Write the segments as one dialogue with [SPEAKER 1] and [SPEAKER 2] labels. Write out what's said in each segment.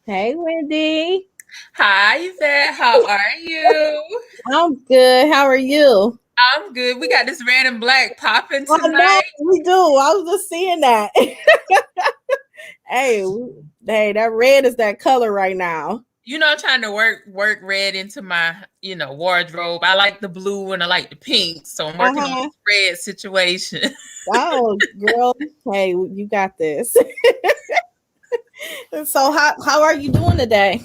[SPEAKER 1] Hey, Wendy.
[SPEAKER 2] Hi, Yvette. How are you?
[SPEAKER 1] I'm good. How are you?
[SPEAKER 2] I'm good. We got this red and black popping
[SPEAKER 1] I know
[SPEAKER 2] tonight.
[SPEAKER 1] we do. I was just seeing that. hey, hey, that red is that color right now.
[SPEAKER 2] You know, I'm trying to work red into my, wardrobe. I like the blue and I like the pink, so I'm working on
[SPEAKER 1] Uh-huh.
[SPEAKER 2] this red situation.
[SPEAKER 1] Oh, girl. Hey, you got this. So how are you doing today?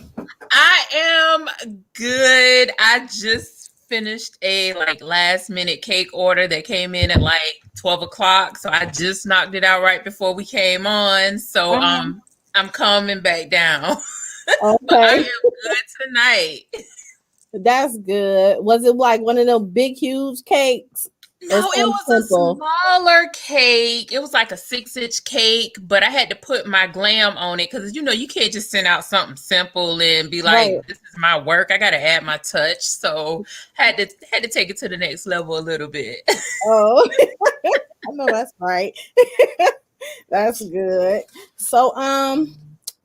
[SPEAKER 2] I am good. I just finished a last minute cake order that came in at 12 o'clock. So I just knocked it out right before we came on. So
[SPEAKER 1] Uh-huh.
[SPEAKER 2] I'm calming back down. But I
[SPEAKER 1] Okay.
[SPEAKER 2] am good tonight.
[SPEAKER 1] That's good. Was it like one of them big huge cakes or
[SPEAKER 2] No, it
[SPEAKER 1] something
[SPEAKER 2] was a
[SPEAKER 1] simple?
[SPEAKER 2] smaller cake. It was like a 6-inch cake, but I had to put my glam on it because you can't just send out something simple and be
[SPEAKER 1] Right.
[SPEAKER 2] like, "This is my work." I got to add my touch, so had to take it to the next level a little bit.
[SPEAKER 1] Oh, I know that's right. That's good. So,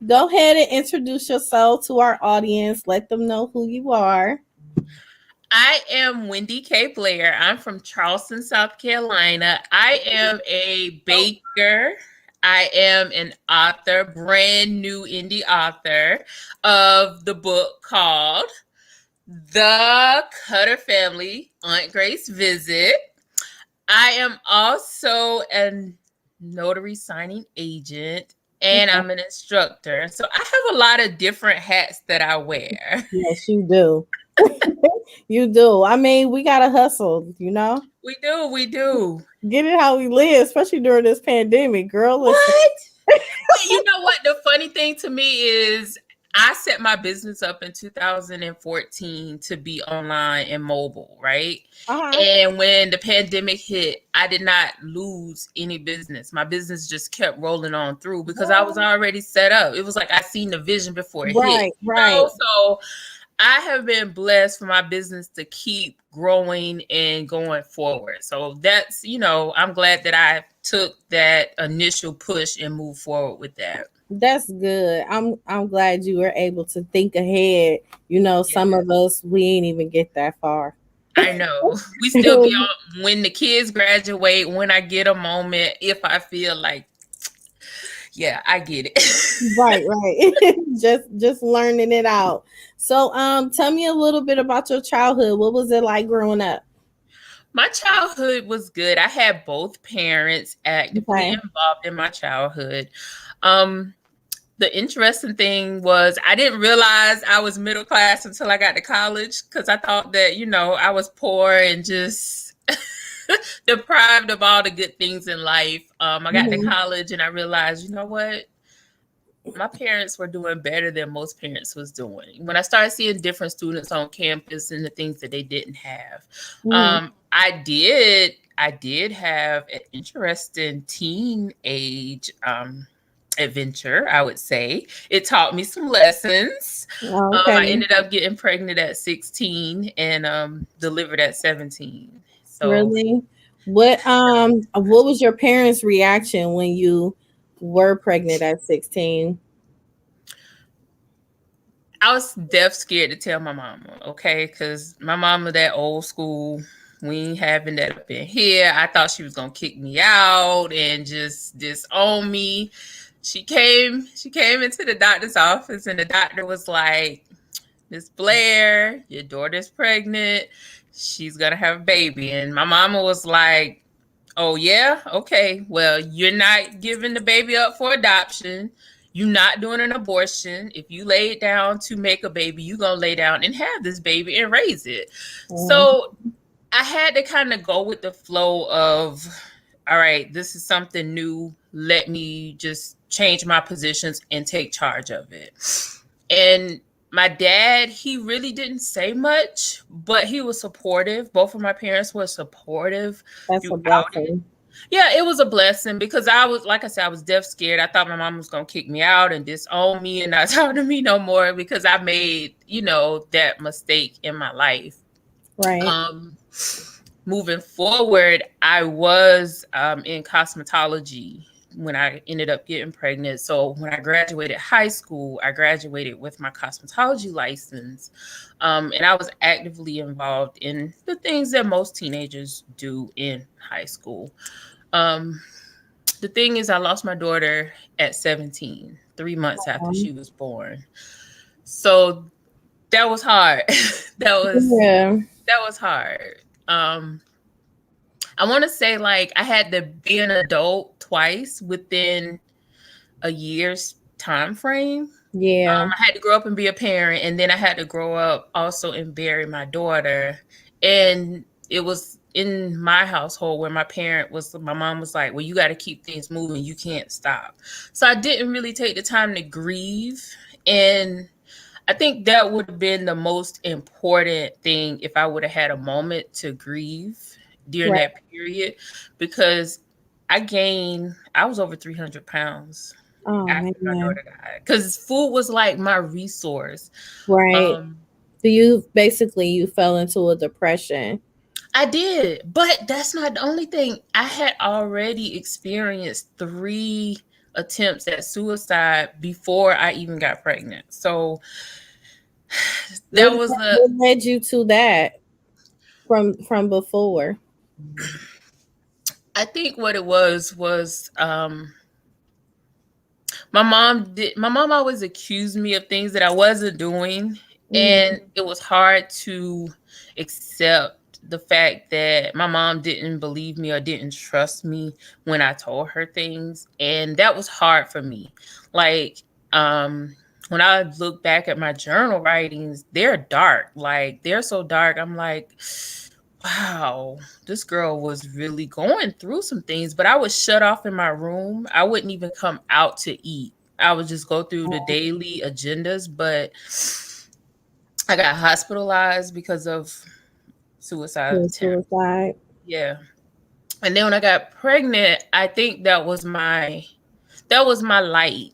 [SPEAKER 1] go ahead and introduce yourself to our audience. Let them know who you are.
[SPEAKER 2] I am Wendy K Blair. I'm from Charleston, South Carolina. I am a baker. I am an author, brand new indie author of the book called The Cutter Family Aunt Grace Visit. I am also a notary signing agent and
[SPEAKER 1] Okay.
[SPEAKER 2] I'm an instructor. So I have a lot of different hats that I wear.
[SPEAKER 1] Yes, you do. You do. I mean, we gotta hustle,
[SPEAKER 2] We do.
[SPEAKER 1] get it how we live, especially during this pandemic. Girl, listen.
[SPEAKER 2] What? But you know what? The funny thing to me is I set my business up in 2014 to be online and mobile, right?
[SPEAKER 1] Uh-huh.
[SPEAKER 2] And when the pandemic hit, I did not lose any business. My business just kept rolling on through because I was already set up. It was like I seen the vision before it hit,
[SPEAKER 1] Right, right.
[SPEAKER 2] So I have been blessed for my business to keep growing and going forward. So that's, I'm glad that I took that initial push and moved forward with that.
[SPEAKER 1] That's good. I'm glad you were able to think ahead.
[SPEAKER 2] Yeah,
[SPEAKER 1] Some of us we ain't even get that far.
[SPEAKER 2] I know. We still be on when the kids graduate, when I get a moment, if I feel like, yeah, I get it.
[SPEAKER 1] Right, right. Just learning it out. So tell me a little bit about your childhood. What was it like growing up?
[SPEAKER 2] My childhood was good. I had both parents actively
[SPEAKER 1] Okay.
[SPEAKER 2] involved in my childhood. Um, the interesting thing was I didn't realize I was middle class until I got to college because I thought that, I was poor and just deprived of all the good things in life. I got to
[SPEAKER 1] Mhm.
[SPEAKER 2] college and I realized, you know what? My parents were doing better than most parents was doing. When I started seeing different students on campus and the things that they didn't have,
[SPEAKER 1] Mhm.
[SPEAKER 2] I did have an interesting teenage adventure. I would say it taught me some lessons. I
[SPEAKER 1] Okay.
[SPEAKER 2] ended up getting pregnant at 16 and delivered at 17. So
[SPEAKER 1] Really? What was your parents' reaction when you were pregnant at 16?
[SPEAKER 2] I was deaf scared to tell my mama, okay? Because my mama that old school. We ain't having that up in here. I thought she was gonna kick me out and just disown me. She came into the doctor's office and the doctor was like, "Miss Blair, your daughter's pregnant. She's gonna have a baby." And my mama was like, "Oh yeah, okay. Well, you're not giving the baby up for adoption. You're not doing an abortion. If you lay it down to make a baby, you're gonna lay down and have this baby and raise it."
[SPEAKER 1] Mhm.
[SPEAKER 2] So I had to kind of go with the flow of, all right, this is something new. Let me just change my positions and take charge of it. And my dad, he really didn't say much, but he was supportive. Both of my parents were supportive
[SPEAKER 1] That's a
[SPEAKER 2] throughout it.
[SPEAKER 1] blessing.
[SPEAKER 2] Yeah, it was a blessing because I was, like I said, I was deaf scared. I thought my mom was going to kick me out and disown me and not talk to me no more because I made, that mistake in my life.
[SPEAKER 1] Right.
[SPEAKER 2] Um, Moving forward, I was in cosmetology when I ended up getting pregnant. So when I graduated high school, I graduated with my cosmetology license. And I was actively involved in the things that most teenagers do in high school. Um, the thing is, I lost my daughter at 17, 3 months after she was born. So that was hard. that was
[SPEAKER 1] Yeah.
[SPEAKER 2] that was hard. Um, I want to say like I had to be an adult twice within a year's time frame.
[SPEAKER 1] Yeah.
[SPEAKER 2] I had to grow up and be a parent, and then I had to grow up also and bury my daughter. And it was in my household where my mom was like, well, you got to keep things moving. You can't stop. So I didn't really take the time to grieve. And I think that would have been the most important thing if I would have had a moment to grieve during
[SPEAKER 1] Right.
[SPEAKER 2] that period because I was over 300 pounds
[SPEAKER 1] Oh
[SPEAKER 2] after my
[SPEAKER 1] man.
[SPEAKER 2] daughter died because food was like my resource.
[SPEAKER 1] Right.
[SPEAKER 2] Um,
[SPEAKER 1] So you fell into a depression.
[SPEAKER 2] I did, but that's not the only thing. I had already experienced 3 attempts at suicide before I even got pregnant. So that was the
[SPEAKER 1] What led you to that from before?
[SPEAKER 2] I think what it was my mom always accused me of things that I wasn't doing, and
[SPEAKER 1] Mm,
[SPEAKER 2] it was hard to accept the fact that my mom didn't believe me or didn't trust me when I told her things, and that was hard for me. Like when I look back at my journal writings, they're dark. Like they're so dark. I'm like, wow, this girl was really going through some things, but I was shut off in my room. I wouldn't even come out to eat. I would just go through the daily agendas, but I got hospitalized because of suicide attempt.
[SPEAKER 1] suicide.
[SPEAKER 2] Yeah. And then when I got pregnant, I think that was my light,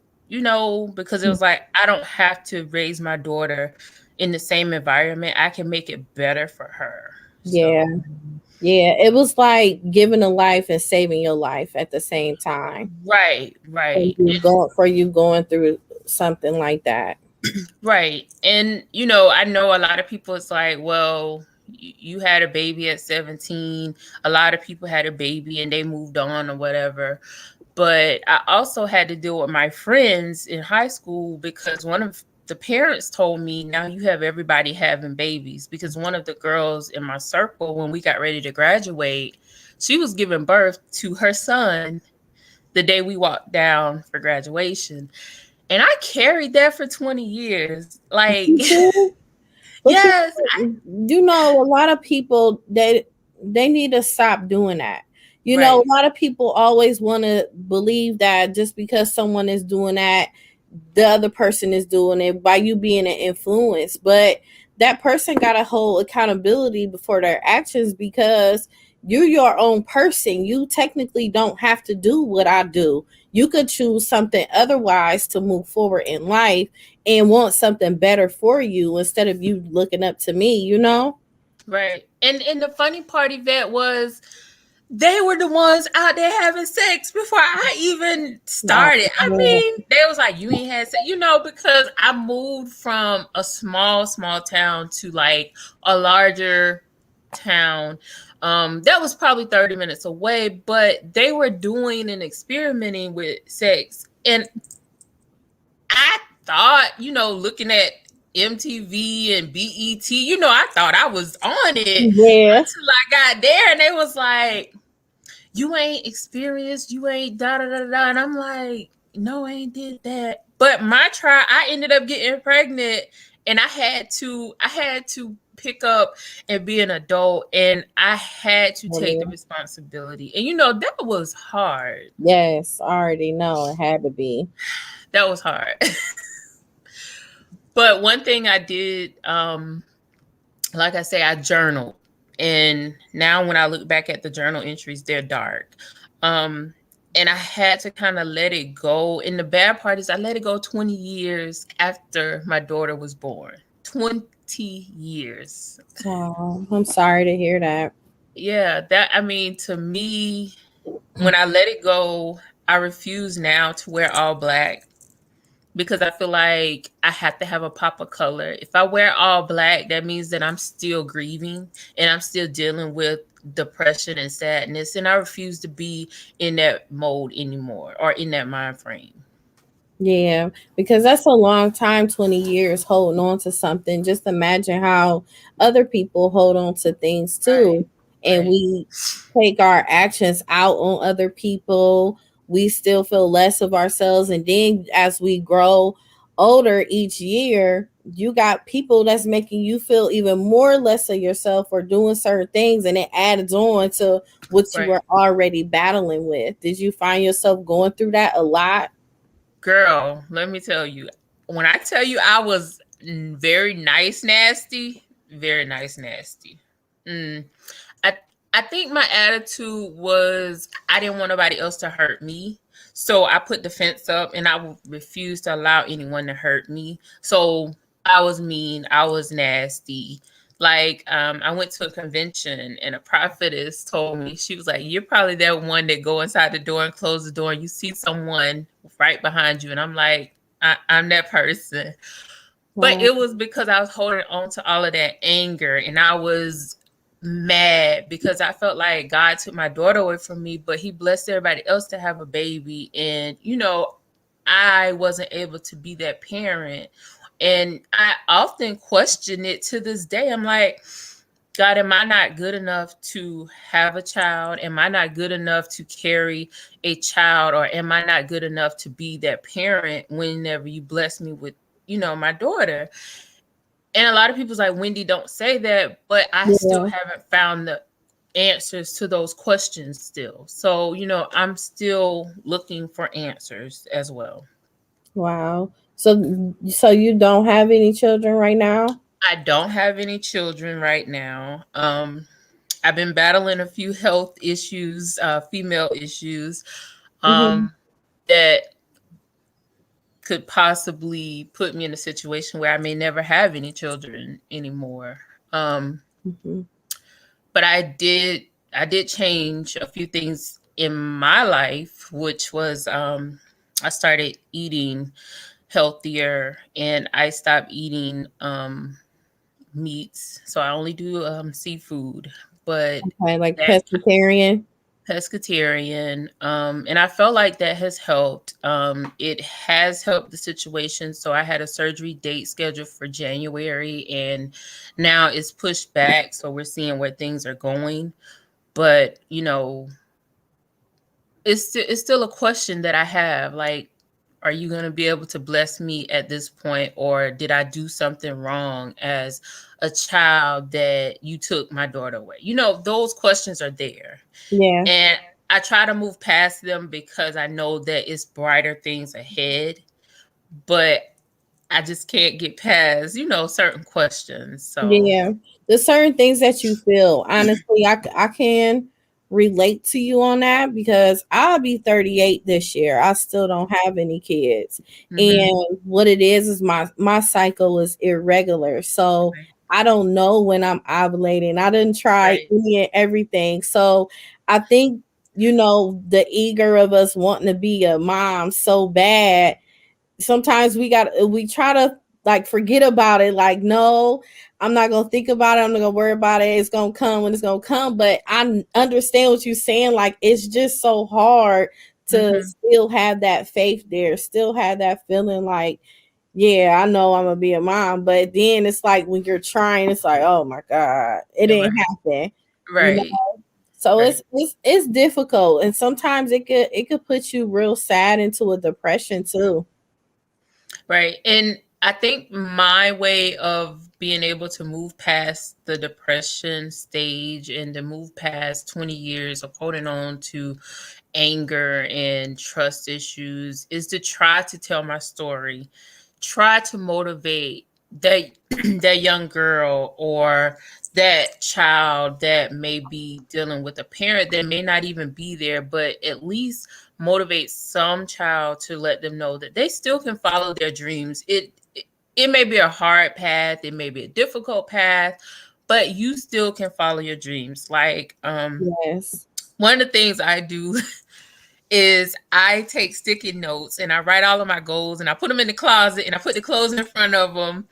[SPEAKER 2] because it was like I don't have to raise my daughter in the same environment. I can make it better for her.
[SPEAKER 1] Yeah.
[SPEAKER 2] So
[SPEAKER 1] Yeah. It was like giving a life and saving your life at the same time.
[SPEAKER 2] right, right.
[SPEAKER 1] For you going through something like that.
[SPEAKER 2] Right. And, I know a lot of people, it's like, well, you had a baby at 17. A lot of people had a baby and they moved on or whatever. But I also had to deal with my friends in high school because one of the parents told me, now you have everybody having babies. Because one of the girls in my circle, when we got ready to graduate, she was giving birth to her son the day we walked down for graduation. And I carried that for 20 years. Like,
[SPEAKER 1] But
[SPEAKER 2] yes,
[SPEAKER 1] a lot of people they need to stop doing that. A
[SPEAKER 2] right,
[SPEAKER 1] lot of people always want to believe that just because someone is doing that, the other person is doing it by you being an influence. But that person got to hold accountability before their actions because you're your own person. You technically don't have to do what I do. You could choose something otherwise to move forward in life and want something better for you instead of you looking up to me.
[SPEAKER 2] right. And the funny part of that was they were the ones out there having sex before I even
[SPEAKER 1] Oh,
[SPEAKER 2] started. I
[SPEAKER 1] man.
[SPEAKER 2] mean, they was like, you ain't had sex, because I moved from a small, small town to like a larger town. That was probably 30 minutes away, but they were doing and experimenting with sex. And I thought, looking at MTV and BET, I thought I was on it
[SPEAKER 1] Yeah.
[SPEAKER 2] until I got there and they was like, you ain't experienced, you ain't da da da da. And I'm like, no, I ain't did that. But I ended up getting pregnant and I had to pick up and be an adult and I had to take the responsibility. And that was hard.
[SPEAKER 1] Yes, I already know it had to be.
[SPEAKER 2] That was hard. But one thing I did, like I say, I journaled. And now when I look back at the journal entries, they're dark. Um, and I had to kind of let it go. And the bad part is I let it go 20 years after my daughter was born. 20 years.
[SPEAKER 1] Oh, I'm sorry to hear that.
[SPEAKER 2] Yeah, that I mean to me, when I let it go, I refuse now to wear all black because I feel like I have to have a pop of color. If I wear all black, that means that I'm still grieving and I'm still dealing with depression and sadness. And I refuse to be in that mode anymore or in that mind frame.
[SPEAKER 1] Yeah, because that's a long time, 20 years holding on to something. Just imagine how other people hold on to things
[SPEAKER 2] Right.
[SPEAKER 1] too. And
[SPEAKER 2] Right.
[SPEAKER 1] we take our actions out on other people. We still feel less of ourselves. And then as we grow older each year, you got people that's making you feel even more less of yourself or doing certain things. And it adds on to what you
[SPEAKER 2] Right.
[SPEAKER 1] were already battling with. Did you find yourself going through that a lot?
[SPEAKER 2] Girl, let me tell you, when I tell you I was very nice, nasty, very nice, nasty. Mm, I I think my attitude was I didn't want nobody else to hurt me. So I put the fence up and I would refuse to allow anyone to hurt me. So I was mean, I was nasty. Like I went to a convention and a prophetess told me, she was like, "You're probably that one that go inside the door and close the door and you see someone right behind you." And I'm like, I'm that person. But
[SPEAKER 1] Wow.
[SPEAKER 2] it was because I was holding on to all of that anger and I was mad because I felt like God took my daughter away from me, but he blessed everybody else to have a baby. And, I wasn't able to be that parent. And I often question it to this day. I'm like, God, am I not good enough to have a child? Am I not good enough to carry a child? Or am I not good enough to be that parent whenever you bless me with, my daughter? And a lot of people's like, Wendy, don't say that, but I still
[SPEAKER 1] Yeah.
[SPEAKER 2] haven't found the answers to those questions still. So, I'm still looking for answers as well.
[SPEAKER 1] Wow. So you don't have any children right now?
[SPEAKER 2] I don't have any children right now. I've been battling a few health issues, female issues,
[SPEAKER 1] Mhm.
[SPEAKER 2] um, that could possibly put me in a situation where I may never have any children anymore. Um,
[SPEAKER 1] Mhm.
[SPEAKER 2] but I did change a few things in my life, which was I started eating healthier and I stopped eating meats. So I only do seafood, but
[SPEAKER 1] Okay, like
[SPEAKER 2] that
[SPEAKER 1] pescatarian.
[SPEAKER 2] pescatarian, and I felt like that has helped. It has helped the situation. So I had a surgery date scheduled for January, and now it's pushed back. So we're seeing where things are going. But it's still a question that I have. Like, are you going to be able to bless me at this point, or did I do something wrong as a child that you took my daughter away? Those questions are there.
[SPEAKER 1] Yeah.
[SPEAKER 2] And I try to move past them because I know that it's brighter things ahead, but I just can't get past, certain questions. So,
[SPEAKER 1] Yeah. There's certain things that you feel. Honestly, I can relate to you on that because I'll be 38 this year. I still don't have any kids.
[SPEAKER 2] mhm,
[SPEAKER 1] And what it is my cycle is irregular. So
[SPEAKER 2] right,
[SPEAKER 1] I don't know when I'm ovulating. I didn't try
[SPEAKER 2] right,
[SPEAKER 1] any and everything. So I think, the eager of us wanting to be a mom so bad, sometimes we try to like forget about it, like, no, I'm not gonna think about it, I'm not gonna worry about it, it's gonna come when it's gonna come. But I understand what you're saying, like it's just so hard to
[SPEAKER 2] mhm,
[SPEAKER 1] still have that faith there, still have that feeling like, yeah, I know I'm gonna be a mom. But then it's like when you're trying, it's like, oh my god, it
[SPEAKER 2] you're
[SPEAKER 1] didn't
[SPEAKER 2] right,
[SPEAKER 1] happen, you know.
[SPEAKER 2] right,
[SPEAKER 1] So
[SPEAKER 2] right,
[SPEAKER 1] it's difficult, and sometimes it could put you real sad into a depression too.
[SPEAKER 2] right. And I think my way of being able to move past the depression stage and to move past 20 years of holding on to anger and trust issues is to try to tell my story, try to motivate that that young girl or that child that may be dealing with a parent that may not even be there, but at least motivate some child to let them know that they still can follow their dreams. It may be a hard path, it may be a difficult path, but you still can follow your dreams. Like
[SPEAKER 1] Yes.
[SPEAKER 2] one of the things I do is I take sticky notes and I write all of my goals and I put them in the closet and I put the clothes in front of them.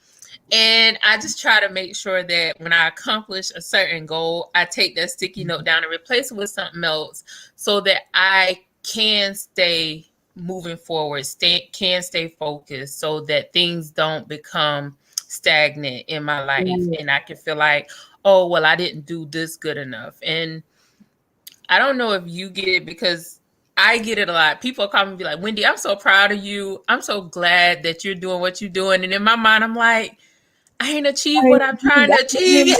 [SPEAKER 2] And I just try to make sure that when I accomplish a certain goal, I take that sticky note down and replace it with something else so that I can stay moving forward, can stay focused so that things don't become stagnant in my life.
[SPEAKER 1] Right.
[SPEAKER 2] And I can feel like, oh, well, I didn't do this good enough. And I don't know if you get it because I get it a lot. People call me and be like, Wendy, I'm so proud of you. I'm so glad that you're doing what you're doing. And in my mind, I'm like, I ain't achieved what I'm trying to achieve yet.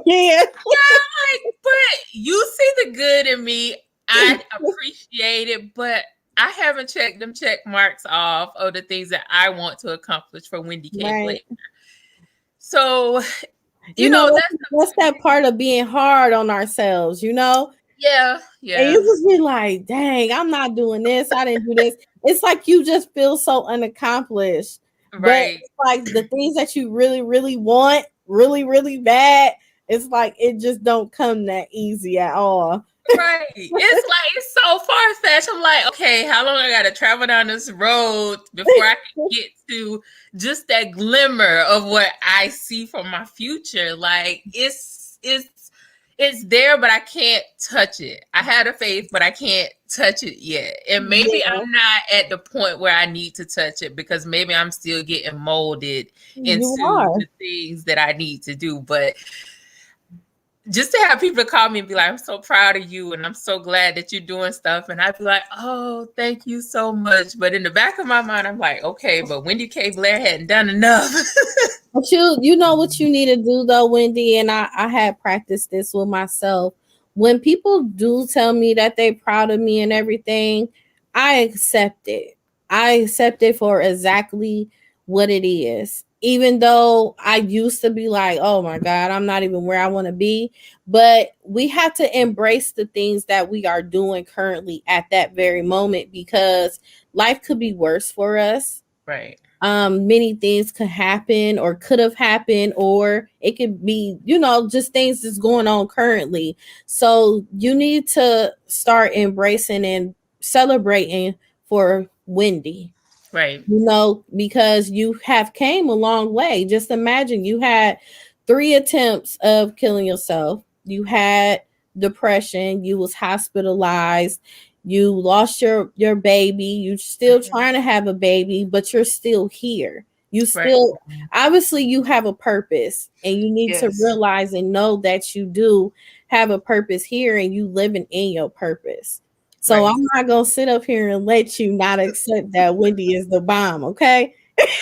[SPEAKER 1] Yeah.
[SPEAKER 2] Yeah, like, but you see the good in me. I appreciate it, but I haven't checked them check marks off of the things that I want to accomplish for Wendy K Blair.
[SPEAKER 1] Right.
[SPEAKER 2] So,
[SPEAKER 1] You
[SPEAKER 2] you
[SPEAKER 1] know,
[SPEAKER 2] know,
[SPEAKER 1] that's that part of being hard on ourselves, you know?
[SPEAKER 2] yeah,
[SPEAKER 1] And
[SPEAKER 2] yeah,
[SPEAKER 1] you just be like, dang, I'm not doing this. I didn't do this. It's like you just feel so unaccomplished. But
[SPEAKER 2] right.
[SPEAKER 1] it's like the things that you really, really want, really, really bad, it's like it just don't come that easy at all.
[SPEAKER 2] Right. It's like it's so far fetched. I'm like, okay, how long I gotta travel down this road before I can get to just that glimmer of what I see for my future? Like it's there, but I can't touch it. I had a faith, but I can't touch it yet. And maybe
[SPEAKER 1] Yeah,
[SPEAKER 2] I'm not at the point where I need to touch it because maybe I'm still getting molded
[SPEAKER 1] you
[SPEAKER 2] into
[SPEAKER 1] are.
[SPEAKER 2] the things that I need to do. But just to have people call me and be like, I'm so proud of you and I'm so glad that you're doing stuff. And I'd be like, oh, thank you so much. But in the back of my mind, I'm like, okay, but Wendy K. Blair hadn't done enough.
[SPEAKER 1] But you know what you need to do though, Wendy, and I had practiced this with myself. When people do tell me that they proud of me and everything, I accept it. I accept it for exactly what it is. Even though I used to be like, oh my God, I'm not even where I want to be. But we have to embrace the things that we are doing currently at that very moment because life could be worse for us.
[SPEAKER 2] Right.
[SPEAKER 1] Many things could happen or could have happened, or it could be, you know, just things that's going on currently. So you need to start embracing and celebrating for Wendy,
[SPEAKER 2] Right.
[SPEAKER 1] you know, because you have came a long way. Just imagine you had 3 attempts of killing yourself. You had depression, you was hospitalized, you lost your baby, you still
[SPEAKER 2] Mhm.
[SPEAKER 1] trying to have a baby, but you're still here. You
[SPEAKER 2] Right.
[SPEAKER 1] still obviously you have a purpose and you need to
[SPEAKER 2] Yes.
[SPEAKER 1] realize and know that you do have a purpose here and you living in your purpose. So
[SPEAKER 2] Right.
[SPEAKER 1] I'm not gonna sit up here and let you not accept that Wendy is the bomb, okay?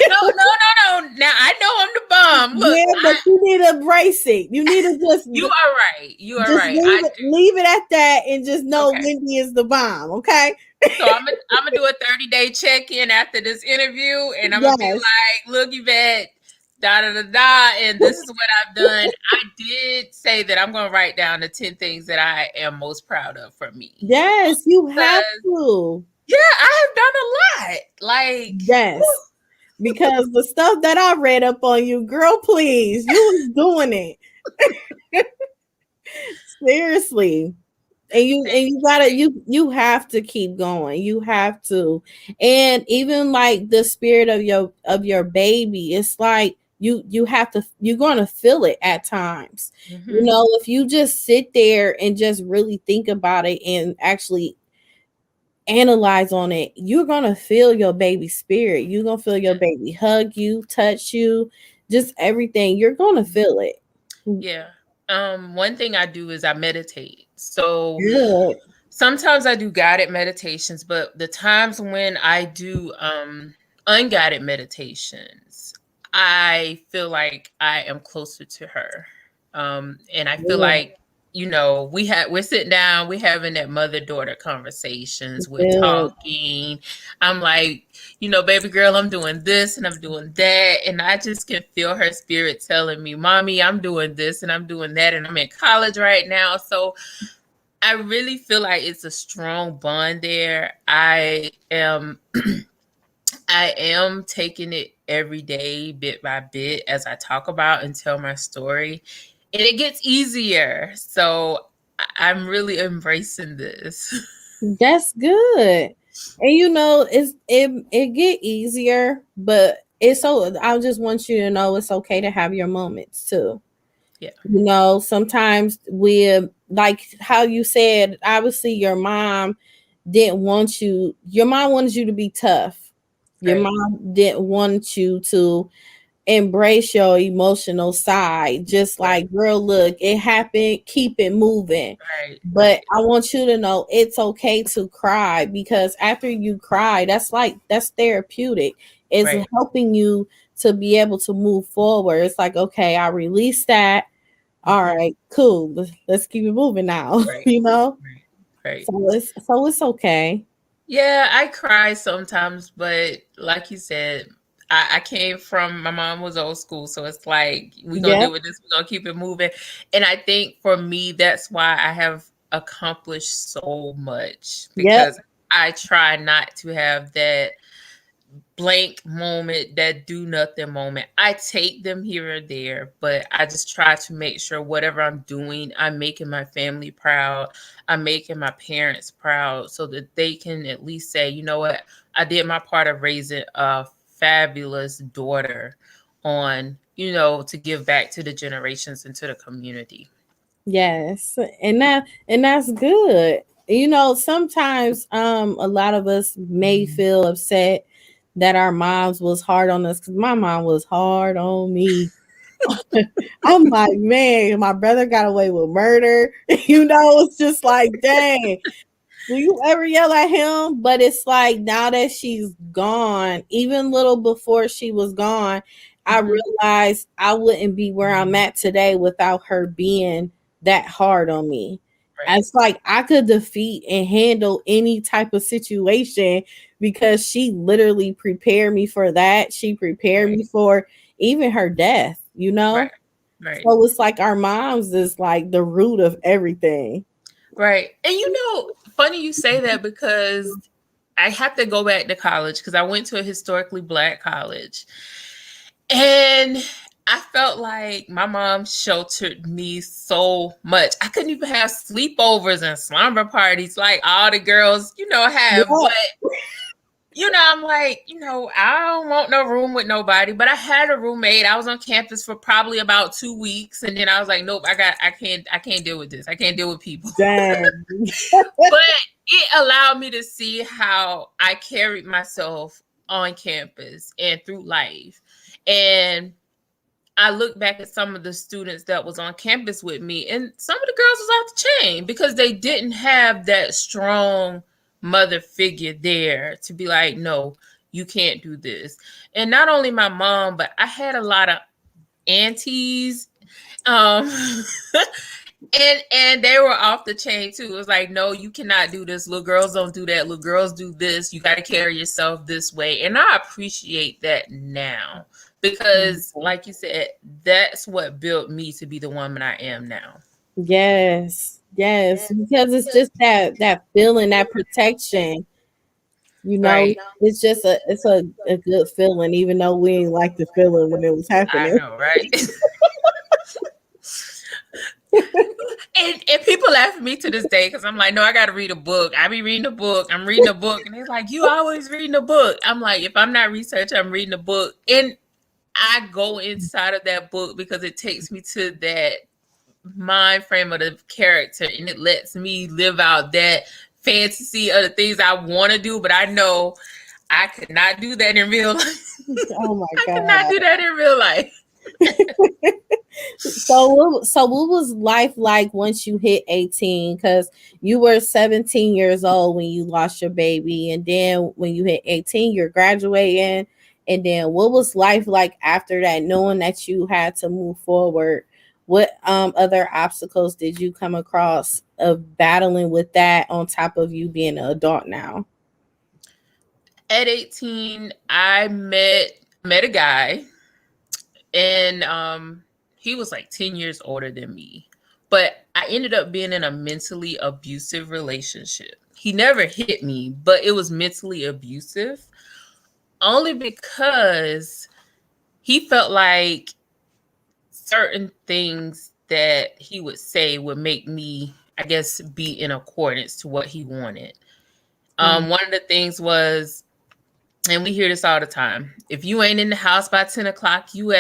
[SPEAKER 2] No, no, no, no. Now I know I'm the bomb. Look,
[SPEAKER 1] Yeah, but you need to embrace it. You need to
[SPEAKER 2] you are right. You are
[SPEAKER 1] just
[SPEAKER 2] right. I do.
[SPEAKER 1] leave it at that and just know
[SPEAKER 2] Okay.
[SPEAKER 1] Wendy is the bomb, okay?
[SPEAKER 2] So I'm gonna do a 30-day check-in after this interview, and I'm gonna be
[SPEAKER 1] Yes.
[SPEAKER 2] like, "Look, Yvette, da da da da," and this is what I've done. I did say that I'm gonna write down the 10 things that I am most proud of for me.
[SPEAKER 1] Yes, you have
[SPEAKER 2] Because
[SPEAKER 1] to.
[SPEAKER 2] yeah, I have done a lot. Like,
[SPEAKER 1] Yes. Because the stuff that I read up on you, girl, please, you was doing it. Seriously. And you gotta you have to keep going, you have to. And even like the spirit of your baby, it's like you have to, you're gonna feel it at times, you
[SPEAKER 2] mm-hmm.
[SPEAKER 1] know, if you just sit there and just really think about it and actually analyze on it, you're gonna feel your baby spirit, you're gonna feel your baby hug you, touch you, just everything, you're gonna feel it.
[SPEAKER 2] Yeah. One thing I do is I meditate. So
[SPEAKER 1] Good.
[SPEAKER 2] sometimes I do guided meditations, but the times when I do unguided meditations, I feel like I am closer to her. And I feel
[SPEAKER 1] Yeah.
[SPEAKER 2] like we're sitting down, we're having that mother-daughter conversations, we're
[SPEAKER 1] Good.
[SPEAKER 2] talking. I'm like, baby girl, I'm doing this and I'm doing that. And I just can feel her spirit telling me, Mommy, I'm doing this and I'm doing that. And I'm in college right now. So I really feel like it's a strong bond there. I am taking it every day, bit by bit, as I talk about and tell my story. And it gets easier. So I'm really embracing this.
[SPEAKER 1] That's good. And it get easier, but it's so I just want you to know it's okay to have your moments too.
[SPEAKER 2] Yeah.
[SPEAKER 1] Sometimes we like how you said, obviously your mom wanted you to be tough. Your
[SPEAKER 2] Right.
[SPEAKER 1] mom didn't want you to embrace your emotional side. Just
[SPEAKER 2] Right.
[SPEAKER 1] like, girl, look, it happened, keep it moving.
[SPEAKER 2] Right.
[SPEAKER 1] But
[SPEAKER 2] Right.
[SPEAKER 1] I want you to know it's okay to cry, because after you cry, that's therapeutic. It's
[SPEAKER 2] Right.
[SPEAKER 1] helping you to be able to move forward. It's like, okay, I released that. All
[SPEAKER 2] Mhm.
[SPEAKER 1] right, cool. Let's keep it moving now.
[SPEAKER 2] Right.
[SPEAKER 1] you know?
[SPEAKER 2] Right. Right.
[SPEAKER 1] So it's okay.
[SPEAKER 2] Yeah, I cry sometimes, but like you said, I came from my mom was old school, so it's like we're gonna
[SPEAKER 1] Yep,
[SPEAKER 2] deal with this, we're gonna keep it moving. And I think for me, that's why I have accomplished so much
[SPEAKER 1] yep,
[SPEAKER 2] because I try not to have that blank moment, that do nothing moment. I take them here or there, but I just try to make sure whatever I'm doing, I'm making my family proud. I'm making my parents proud so that they can at least say, you know what, I did my part of raising a fabulous daughter to give back to the generations and to the community.
[SPEAKER 1] yes. And that's good. Sometimes a lot of us may feel upset that our moms was hard on us, because my mom was hard on me. I'm like, man, my brother got away with murder. It's just like, dang. Do you ever yell at him? But it's like, now that she's gone, even little before she was gone, I
[SPEAKER 2] Hmm.
[SPEAKER 1] realized I wouldn't be where I'm at today without her being that hard on me.
[SPEAKER 2] Right,
[SPEAKER 1] It's like I could defeat and handle any type of situation, because she literally prepared me for that. She prepared
[SPEAKER 2] right,
[SPEAKER 1] me for even her death.
[SPEAKER 2] right, right.
[SPEAKER 1] So it's like our moms is like the root of everything.
[SPEAKER 2] Right. And funny you say that because I have to go back to college because I went to a historically black college. And I felt like my mom sheltered me so much. I couldn't even have sleepovers and slumber parties like all the girls, have.
[SPEAKER 1] Yeah,
[SPEAKER 2] But I'm like, I don't want no room with nobody. But I had a roommate. I was on campus for probably about 2 weeks, and then I was like, nope, I can't deal with this. I can't deal with people.
[SPEAKER 1] dang.
[SPEAKER 2] But it allowed me to see how I carried myself on campus and through life. And I look back at some of the students that was on campus with me, and some of the girls was off the chain because they didn't have that strong mother figure there to be like, no, you can't do this. And not only my mom, but I had a lot of aunties. Um, and they were off the chain too. It was like, no, you cannot do this. Little girls don't do that. Little girls do this. You got to carry yourself this way. And I appreciate that now because, like you said, that's what built me to be the woman I am now.
[SPEAKER 1] Yes, yes, because it's just that feeling, that protection.
[SPEAKER 2] Right.
[SPEAKER 1] It's a good feeling, even though we ain't like the feeling when it was
[SPEAKER 2] I
[SPEAKER 1] happening.
[SPEAKER 2] know, right? And people laugh at me to this day because I'm like, no, I got to read a book. I be reading a book. I'm reading a book. And they're like, you always reading a book. I'm like, if I'm not researching, I'm reading a book. And I go inside of that book because it takes me to that mind frame of the character and it lets me live out that fantasy of the things I want to do. But I know I could not do that in real life.
[SPEAKER 1] Oh my
[SPEAKER 2] I could not
[SPEAKER 1] god.
[SPEAKER 2] do that in real life.
[SPEAKER 1] So what was life like once you hit 18? Because you were 17 years old when you lost your baby, and then when you hit 18, you're graduating. And then what was life like after that, knowing that you had to move forward what other obstacles did you come across of battling with that on top of you being an adult now?
[SPEAKER 2] At 18, I met a guy, and he was like 10 years older than me. But I ended up being in a mentally abusive relationship. He never hit me, but it was mentally abusive only because he felt like certain things that he would say would make me, I guess, be in accordance to what he wanted. One of the things was, and we hear this all the time, if you ain't in the house by 10 o'clock, you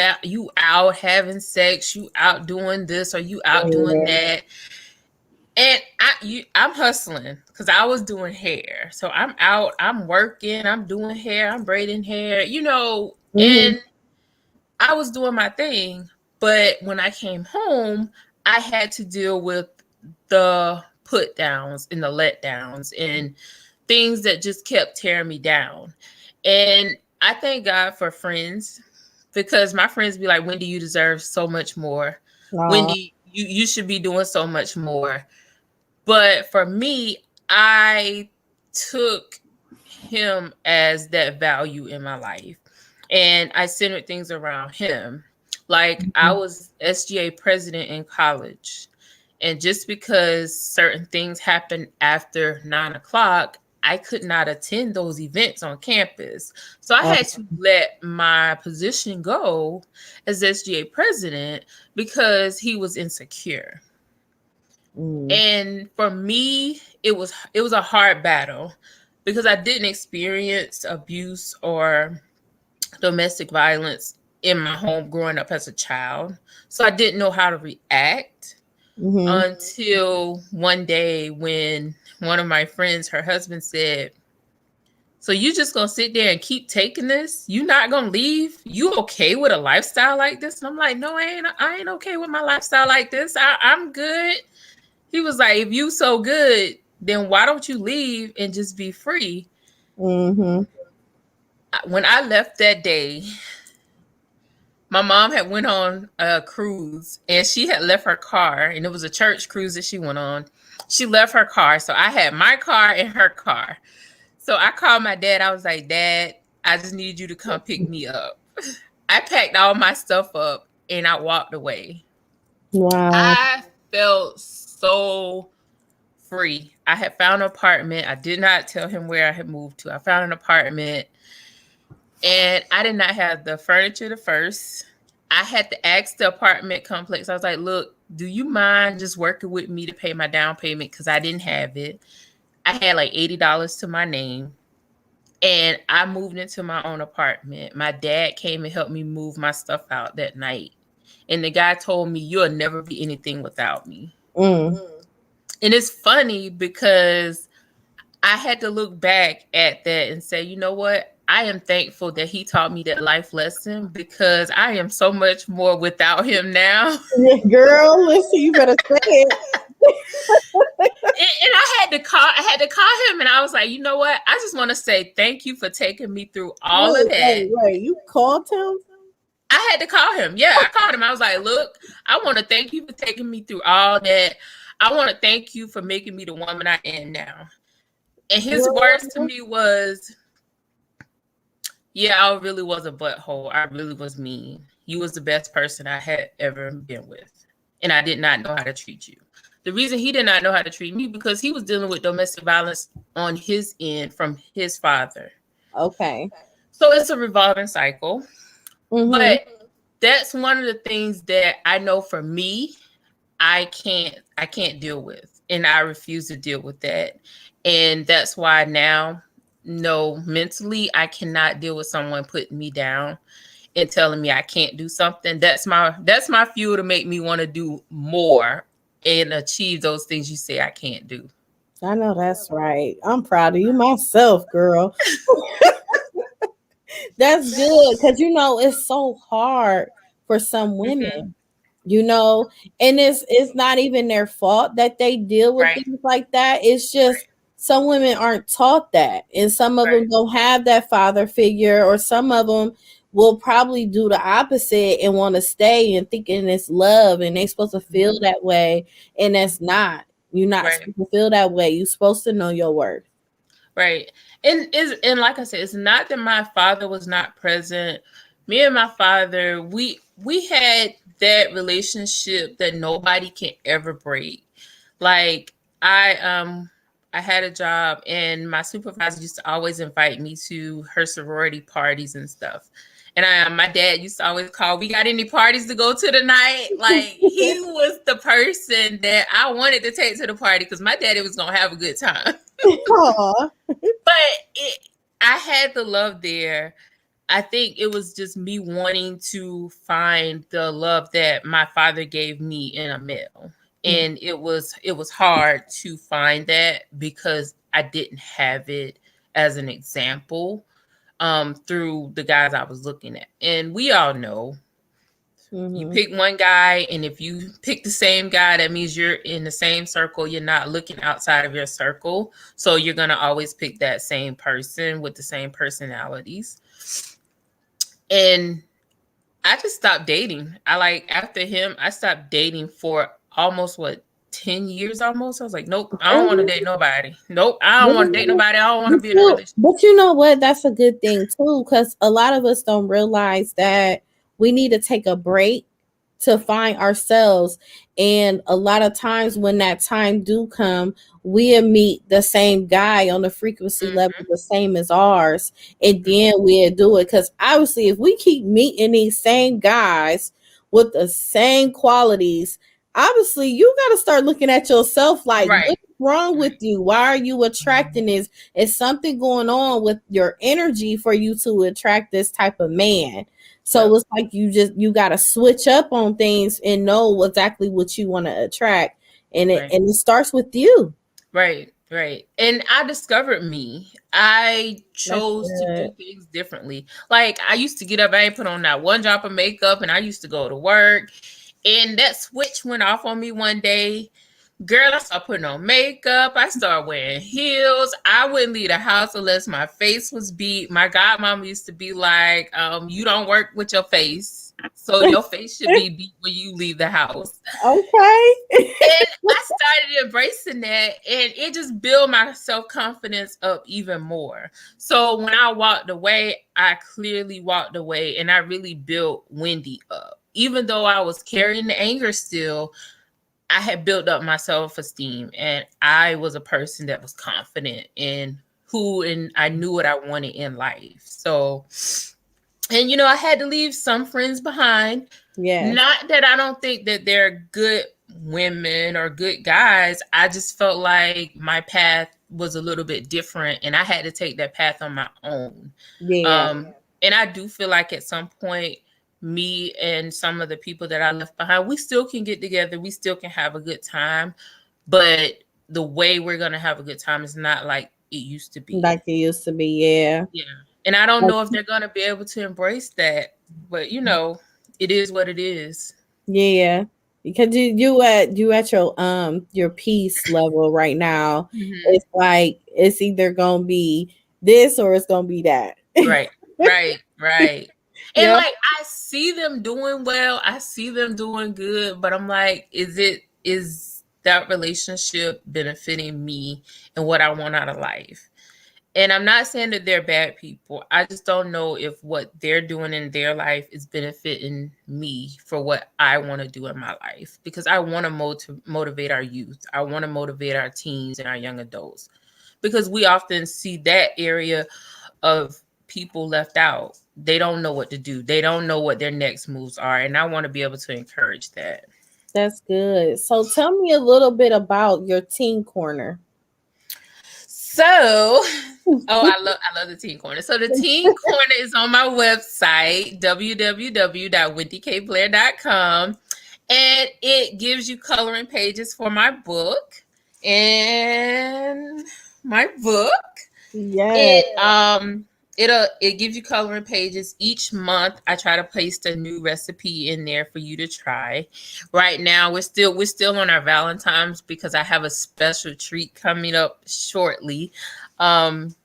[SPEAKER 2] out having sex, you out doing this or you out doing that. And I'm hustling because I was doing hair. So I'm out, I'm working, I'm doing hair, I'm braiding hair, and I was doing my thing. But when I came home, I had to deal with the put downs and the letdowns and things that just kept tearing me down. And I thank God for friends, because my friends be like, Wendy, you deserve so much more. Wendy, you should be doing so much more. But for me, I took him as that value in my life, and I centered things around him. Like, I was SGA president in college, and just because certain things happened after 9 o'clock, I could not attend those events on campus. So I had to let my position go as SGA president because he was insecure. And for me, it was a hard battle because I didn't experience abuse or domestic violence in my home growing up as a child. So I didn't know how to react until one day when one of my friends, her husband, said, so you just gonna sit there and keep taking this? You not gonna leave? You okay with a lifestyle like this? And I'm like, no, I ain't okay with my lifestyle like this. I'm good. He was like, if you so good, then why don't you leave and just be free? When I left that day, my mom had went on a cruise and she had left her car, and it was a church cruise that she went on. She left her car. So I had my car and her car. So I called my dad. I was like, Dad, I just need you to come pick me up. I packed all my stuff up and I walked away.
[SPEAKER 1] Wow.
[SPEAKER 2] I felt so free. I had found an apartment. I did not tell him where I had moved to. I found an apartment, and I did not have the furniture at first. I had to ask the apartment complex. I was like, look, do you mind just working with me to pay my down payment? Because I didn't have it. I had like $80 to my name, and I moved into my own apartment. My dad came and helped me move my stuff out that night. And the guy told me, you'll never be anything without me. And it's funny because I had to look back at that and say, you know what? I am thankful that he taught me that life lesson, because I am so much more without him now.
[SPEAKER 1] Girl, listen, you better say it.
[SPEAKER 2] And I had to call him, and I was like, you know what? I just want to say thank you for taking me through all of that.
[SPEAKER 1] Wait, you called him?
[SPEAKER 2] I had to call him. Yeah, I called him. I was like, look, I want to thank you for taking me through all that. I want to thank you for making me the woman I am now. And his words to me was, yeah, I really was a butthole. I really was mean. You was the best person I had ever been with. And I did not know how to treat you. The reason he did not know how to treat me, because he was dealing with domestic violence on his end from his father.
[SPEAKER 1] Okay.
[SPEAKER 2] So it's a revolving cycle. But that's one of the things that I know for me, I can't deal with, and I refuse to deal with that. And that's why now, no, mentally, I cannot deal with someone putting me down and telling me I can't do something. That's my fuel to make me want to do more and achieve those things you say I can't do.
[SPEAKER 1] I know that's right. I'm proud of you myself, girl. That's good, because it's so hard for some women, and it's not even their fault that they deal with things like that. It's just some women aren't taught that, and some of them don't have that father figure, or some of them will probably do the opposite and want to stay and thinking it's love and they supposed to feel that way, and that's not. You're not
[SPEAKER 2] Right.
[SPEAKER 1] supposed to feel that way. You're supposed to know your worth.
[SPEAKER 2] Right. And like I said, it's not that my father was not present. Me and my father, we had that relationship that nobody can ever break. Like I had a job and my supervisor used to always invite me to her sorority parties and stuff. And my dad used to always call, we got any parties to go to tonight? Like he was the person that I wanted to take to the party because my daddy was gonna have a good time.
[SPEAKER 1] Aw.
[SPEAKER 2] But I had the love there. I think it was just me wanting to find the love that my father gave me in a male. And it was hard to find that because I didn't have it as an example through the guys I was looking at. And we all know you
[SPEAKER 1] Mm-hmm.
[SPEAKER 2] pick one guy, and if you pick the same guy, that means you're in the same circle. You're not looking outside of your circle. So you're going to always pick that same person with the same personalities. And I just stopped dating. After him, I stopped dating for almost 10 years almost. I was like, nope, I don't want to
[SPEAKER 1] Really?
[SPEAKER 2] date nobody. Nope, I don't want to date nobody. I don't want to be in a relationship.
[SPEAKER 1] But you know what? That's a good thing too, because a lot of us don't realize that we need to take a break to find ourselves. And a lot of times when that time do come, we'll meet the same guy on the frequency level
[SPEAKER 2] Mm-hmm.
[SPEAKER 1] the same as ours. And
[SPEAKER 2] Mm-hmm.
[SPEAKER 1] then we'll do it. Because obviously if we keep meeting these same guys with the same qualities, obviously you got to start looking at yourself like,
[SPEAKER 2] Right.
[SPEAKER 1] what's wrong with
[SPEAKER 2] Right.
[SPEAKER 1] you? Why are you attracting this? Is something going on with your energy for you to attract this type of man? So
[SPEAKER 2] Yep.
[SPEAKER 1] it's like you gotta switch up on things and know exactly what you want to attract.
[SPEAKER 2] Right.
[SPEAKER 1] And it starts with you.
[SPEAKER 2] Right, right. And I discovered me. I
[SPEAKER 1] That's
[SPEAKER 2] chose to do
[SPEAKER 1] good.
[SPEAKER 2] things differently. Like I used to get up, I ain't put on that one drop of makeup, and I used to go to work. And that switch went off on me one day. Girl, I started putting on makeup. I started wearing heels. I wouldn't leave the house unless my face was beat. My godmama used to be like, you don't work with your face. So your face should be beat when you leave the house.
[SPEAKER 1] Okay.
[SPEAKER 2] And I started embracing that, and it just built my self-confidence up even more. So when I walked away, I clearly walked away, and I really built Wendy up. Even though I was carrying the anger still, I had built up my self-esteem, and I was a person that was confident in who, and I knew what I wanted in life. So, and I had to leave some friends behind.
[SPEAKER 1] Yes.
[SPEAKER 2] Not that I don't think that they're good women or good guys. I just felt like my path was a little bit different, and I had to take that path on my own.
[SPEAKER 1] Yeah.
[SPEAKER 2] And I do feel like at some point, me and some of the people that I left behind, we still can get together. We still can have a good time. But the way we're going to have a good time is not like it used to be.
[SPEAKER 1] Like it used to be. Yeah.
[SPEAKER 2] Yeah. And I don't
[SPEAKER 1] Like,
[SPEAKER 2] know if they're going to be able to embrace that. But, it is what it is.
[SPEAKER 1] yeah. Because you at your peace level right now.
[SPEAKER 2] Mm-hmm.
[SPEAKER 1] It's like it's either gonna be this or it's gonna be that.
[SPEAKER 2] Right, right, right. And
[SPEAKER 1] Yep.
[SPEAKER 2] like I see them doing well, I see them doing good, but I'm like, is that relationship benefiting me and what I want out of life? And I'm not saying that they're bad people. I just don't know if what they're doing in their life is benefiting me for what I want to do in my life. Because I want to motivate our youth. I want to motivate our teens and our young adults. Because we often see that area of people left out. They don't know what to do. They don't know what their next moves are. And I want to be able to encourage that.
[SPEAKER 1] That's good. So tell me a little bit about your teen corner.
[SPEAKER 2] So, I love the Teen Corner. So the Teen Corner is on my website, www.wendykblair.com, and it gives you coloring pages for my book. And my book
[SPEAKER 1] Yes.
[SPEAKER 2] it gives you coloring pages each month. I try to place a new recipe in there for you to try. Right now we're still on our Valentine's because I have a special treat coming up shortly. Um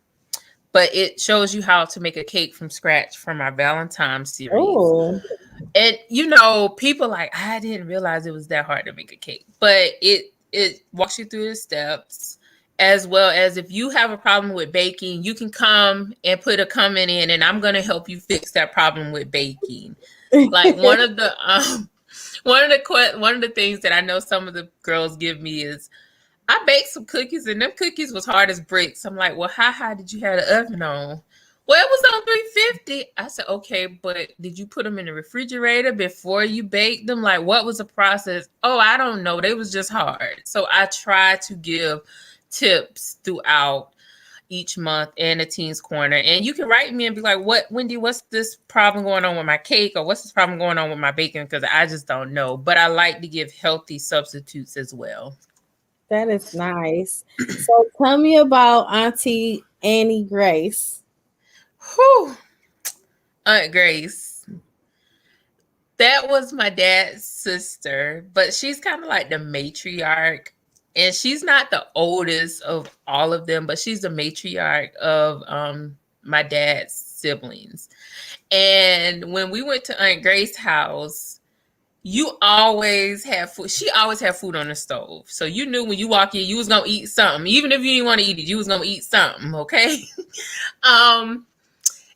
[SPEAKER 2] but it shows you how to make a cake from scratch from our Valentine's series.
[SPEAKER 1] Oh,
[SPEAKER 2] And people like, I didn't realize it was that hard to make a cake, but it walks you through the steps. As well as if you have a problem with baking, you can come and put a comment in, and I'm going to help you fix that problem with baking. Like one of the things that I know some of the girls give me is, I baked some cookies and them cookies was hard as bricks. I'm like, well, how high did you have the oven on? Well, it was on 350. I said, okay, but did you put them in the refrigerator before you baked them? Like, what was the process? Oh, I don't know. They was just hard. So I try to give tips throughout each month in a Teens Corner. And you can write me and be like, what, Wendy, what's this problem going on with my cake? Or what's this problem going on with my baking? Because I just don't know. But I like to give healthy substitutes as well.
[SPEAKER 1] that is nice. So tell me about Auntie Annie Grace.
[SPEAKER 2] Whew. Aunt Grace. That was my dad's sister, but she's kind of like the matriarch. And she's not the oldest of all of them, but she's the matriarch of my dad's siblings. And when we went to Aunt Grace's house, you always have food. She always had food on the stove. So you knew when you walk in, you was going to eat something. Even if you didn't want to eat it, you was going to eat something, okay?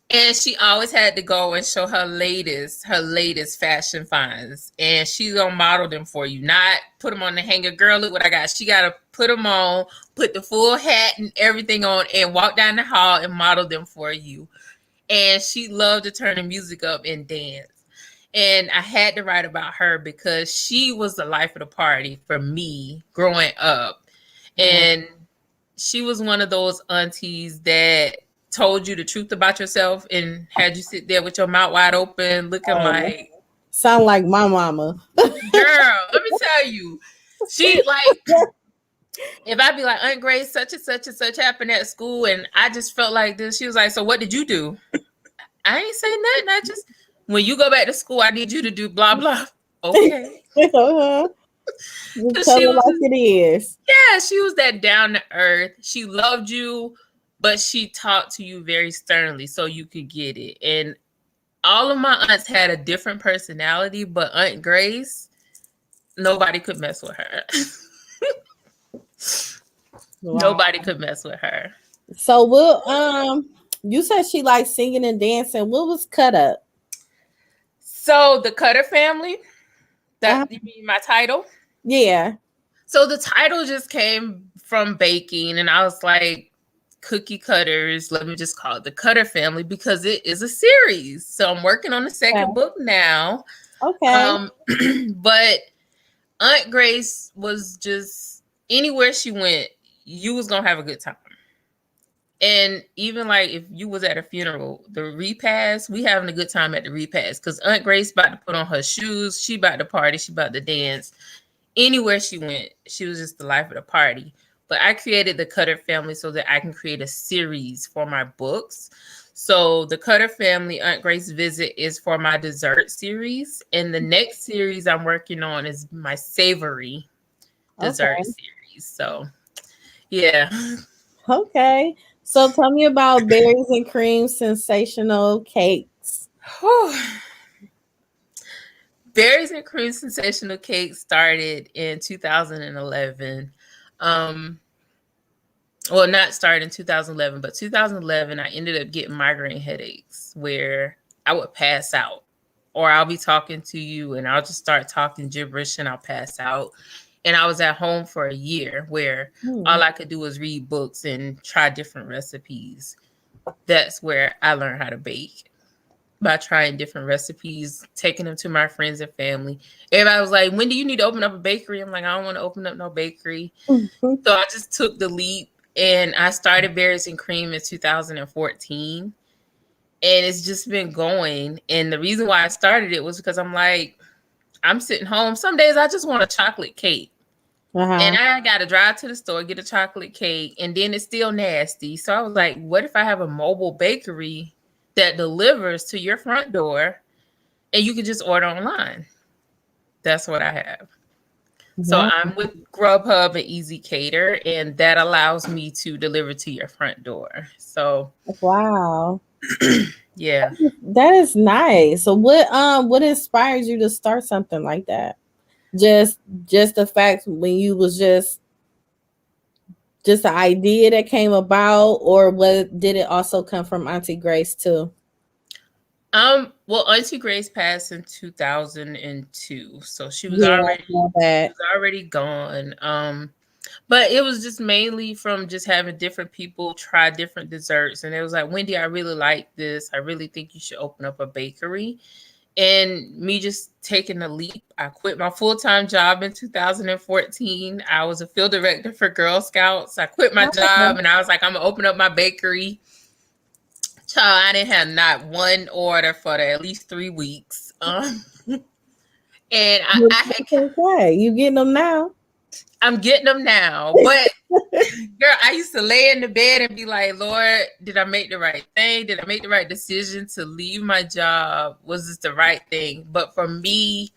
[SPEAKER 2] And she always had to go and show her latest fashion finds. And she's gonna model them for you, not put them on the hanger. Girl, look what I got. She gotta put them on, put the full hat and everything on, and walk down the hall and model them for you. And she loved to turn the music up and dance. And I had to write about her because she was the life of the party for me growing up. And she was one of those aunties that told you the truth about yourself and had you sit there with your mouth wide open looking like,
[SPEAKER 1] sound like my mama.
[SPEAKER 2] Girl, let me tell you, she like, if I be like, Aunt Grace, such and such and such happened at school and I just felt like this, she was like, so what did you do? I ain't say nothing. I just, when you go back to school, I need you to do blah blah. Okay.
[SPEAKER 1] Uh-huh. Tell her like it is.
[SPEAKER 2] Yeah, she was that down to earth. She loved you, but she talked to you very sternly so you could get it. And all of my aunts had a different personality, but Aunt Grace, nobody could mess with her. Wow. Nobody could mess with her.
[SPEAKER 1] So what you said she liked singing and dancing. What was Cut Up?
[SPEAKER 2] So the Cutter family, that you mean my title?
[SPEAKER 1] Yeah.
[SPEAKER 2] So the title just came from baking, and I was like, cookie cutters, let me just call it the Cutter family because it is a series. So I'm working on the second book now.
[SPEAKER 1] Okay.
[SPEAKER 2] But Aunt Grace was just, anywhere she went, you was gonna have a good time. And even like if you was at a funeral, the repast, we having a good time at the repast because Aunt Grace about to put on her shoes, she about to party, she about to dance. Anywhere she went, she was just the life of the party. But I created the Cutter family so that I can create a series for my books. So the Cutter family Aunt Grace visit is for my dessert series. And the next series I'm working on is my savory dessert series. So yeah.
[SPEAKER 1] Okay. So tell me about Berries and Cream Sensational Cakes.
[SPEAKER 2] Berries and Cream Sensational Cakes started in 2011. Well, not started in 2011, but 2011, I ended up getting migraine headaches where I would pass out, or I'll be talking to you and I'll just start talking gibberish and I'll pass out. And I was at home for a year where all I could do was read books and try different recipes. That's where I learned how to bake, by trying different recipes, taking them to my friends and family. Everybody was like, when do you need to open up a bakery? I'm like, I don't want to open up no bakery. So I just took the leap and I started Berries and Cream in 2014. And it's just been going. And the reason why I started it was because I'm like, I'm sitting home. Some days I just want a chocolate cake. And I got to drive to the store, get a chocolate cake, and then it's still nasty. So I was like, what if I have a mobile bakery that delivers to your front door and you can just order online? That's what I have. So
[SPEAKER 1] Wow.
[SPEAKER 2] I'm with Grubhub and Easy Cater, and that allows me to deliver to your front door. So
[SPEAKER 1] Wow.
[SPEAKER 2] yeah.
[SPEAKER 1] That is nice. So what inspires you to start something like that? Just just the fact when you was just the idea that came about, or what did it also come from Auntie Grace too?
[SPEAKER 2] Well, Auntie Grace passed in 2002, so she was
[SPEAKER 1] Yeah, I
[SPEAKER 2] already
[SPEAKER 1] know that.
[SPEAKER 2] gone. But it was just mainly from just having different people try different desserts, and it was like, Wendy, I really like this. I really think you should open up a bakery. And me just taking the leap, I quit my full-time job in 2014. I was a field director for Girl Scouts. I quit my job
[SPEAKER 1] Okay.
[SPEAKER 2] and I was like, I'm gonna open up my bakery. Child, I didn't have not one order for at least 3 weeks. And
[SPEAKER 1] It's okay. You getting them now?
[SPEAKER 2] I'm getting them now. But girl, I used to lay in the bed and be like, Lord, did I make the right thing? Did I make the right decision to leave my job? Was this the right thing? But for me,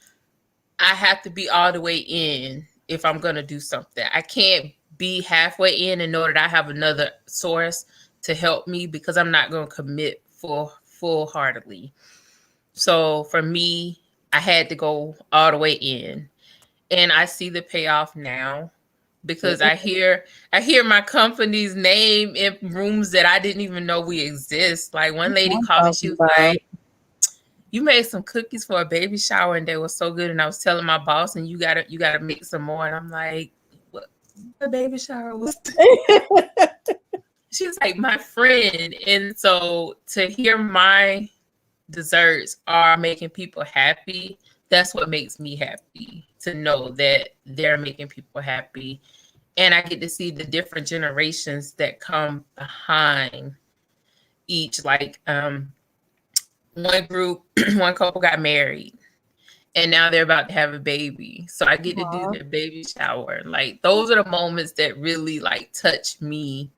[SPEAKER 2] I have to be all the way in if I'm gonna do something. I can't be halfway in and know that I have another source to help me, because I'm not gonna commit full heartedly. So for me, I had to go all the way in. And I see the payoff now, because I hear my company's name in rooms that I didn't even know we exist. Like one
[SPEAKER 1] That's
[SPEAKER 2] lady
[SPEAKER 1] what I'm
[SPEAKER 2] called me, she
[SPEAKER 1] talking
[SPEAKER 2] was
[SPEAKER 1] about.
[SPEAKER 2] like, you made some cookies for a baby shower and they were so good. And I was telling my boss, and you gotta make some more. And I'm like, what baby shower was she was like, my friend. And so to hear my desserts are making people happy, that's what makes me happy, to know that they're making people happy. And I get to see the different generations that come behind each. Like one group, one couple got married and now they're about to have a baby. So I get to do
[SPEAKER 1] Aw.
[SPEAKER 2] their baby shower. Like those are the moments that really like touch me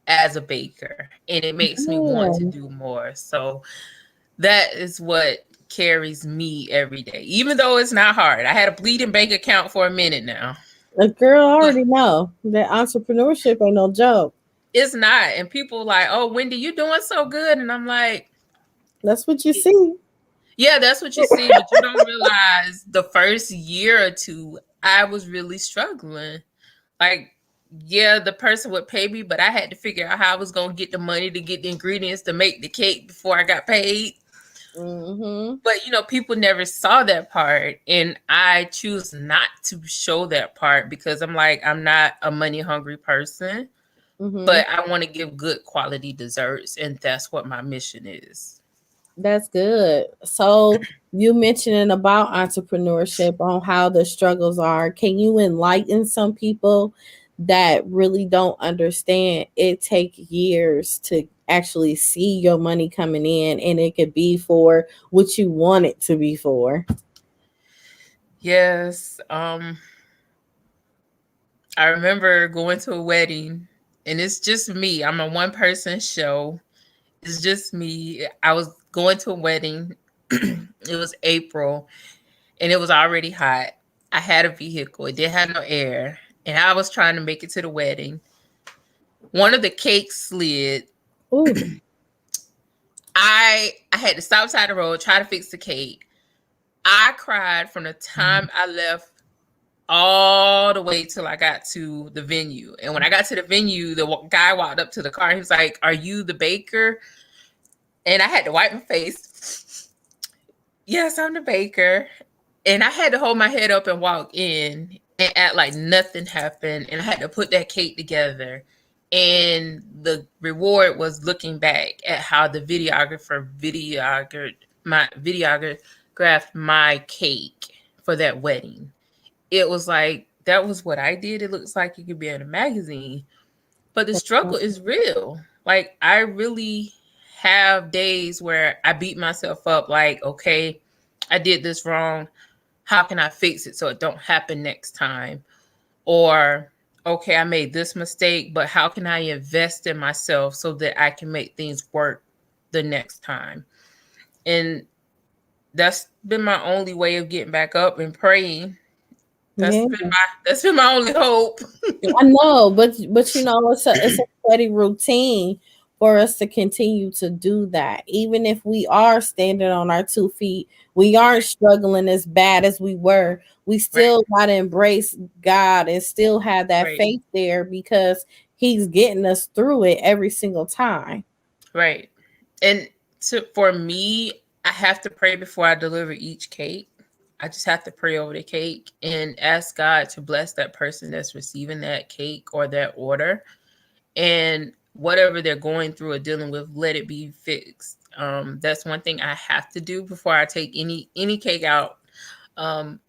[SPEAKER 2] as a baker, and it makes me want to
[SPEAKER 1] Yeah.
[SPEAKER 2] do more. So that is what carries me every day, even though it's not hard. I had a bleeding bank account for a minute now,
[SPEAKER 1] A girl
[SPEAKER 2] but
[SPEAKER 1] already know that entrepreneurship ain't no joke.
[SPEAKER 2] it's not. And people like, oh, Wendy, you doing so good. And I'm like,
[SPEAKER 1] That's what you see.
[SPEAKER 2] yeah, that's what you see, but you don't realize the first year or two, I was really struggling. Like, yeah, the person would pay me, but I had to figure out how I was going to get the money to get the ingredients to make the cake before I got paid.
[SPEAKER 1] Mm-hmm.
[SPEAKER 2] But, people never saw that part. And I choose not to show that part, because I'm like, I'm not a money hungry person,
[SPEAKER 1] Mm-hmm.
[SPEAKER 2] but I want to give good quality desserts. And that's what my mission is.
[SPEAKER 1] That's good. So you mentioning about entrepreneurship on how the struggles are. Can you enlighten some people that really don't understand it take years to actually see your money coming in, and it could be for what you want it to be for?
[SPEAKER 2] Yes. I remember going to a wedding, and it's just me. I'm a one person show. It's just me. I was going to a wedding. It was April and it was already hot. I had a vehicle. It didn't have no air. And I was trying to make it to the wedding. One of the cakes slid.
[SPEAKER 1] Ooh.
[SPEAKER 2] I had to stop beside the road, try to fix the cake. I cried from the time I left all the way till I got to the venue. And when I got to the venue, the guy walked up to the car. He was like, "Are you the baker?" And I had to wipe my face. Yes, I'm the baker. And I had to hold my head up and walk in and act like nothing happened. And I had to put that cake together. And the reward was looking back at how the videographed my cake for that wedding. It was like, that was what I did. It looks like it could be in a magazine. But the struggle is real. Like, I really have days where I beat myself up, like, okay, I did this wrong. How can I fix it so it don't happen next time? Or, okay, I made this mistake, but how can I invest in myself so that I can make things work the next time? And that's been my only way of getting back up and praying.
[SPEAKER 1] Yeah.
[SPEAKER 2] That's been my only hope.
[SPEAKER 1] I know, but you know, it's a steady routine for us to continue to do that. Even if we are standing on our 2 feet, we aren't struggling as bad as we were. We
[SPEAKER 2] Right,
[SPEAKER 1] still gotta embrace God and still have that
[SPEAKER 2] right,
[SPEAKER 1] faith there because He's getting us through it every single time.
[SPEAKER 2] right. And for me, I have to pray before I deliver each cake. I just have to pray over the cake and ask God to bless that person that's receiving that cake or that order. And whatever they're going through or dealing with, let it be fixed. That's one thing I have to do before I take any cake out. Um,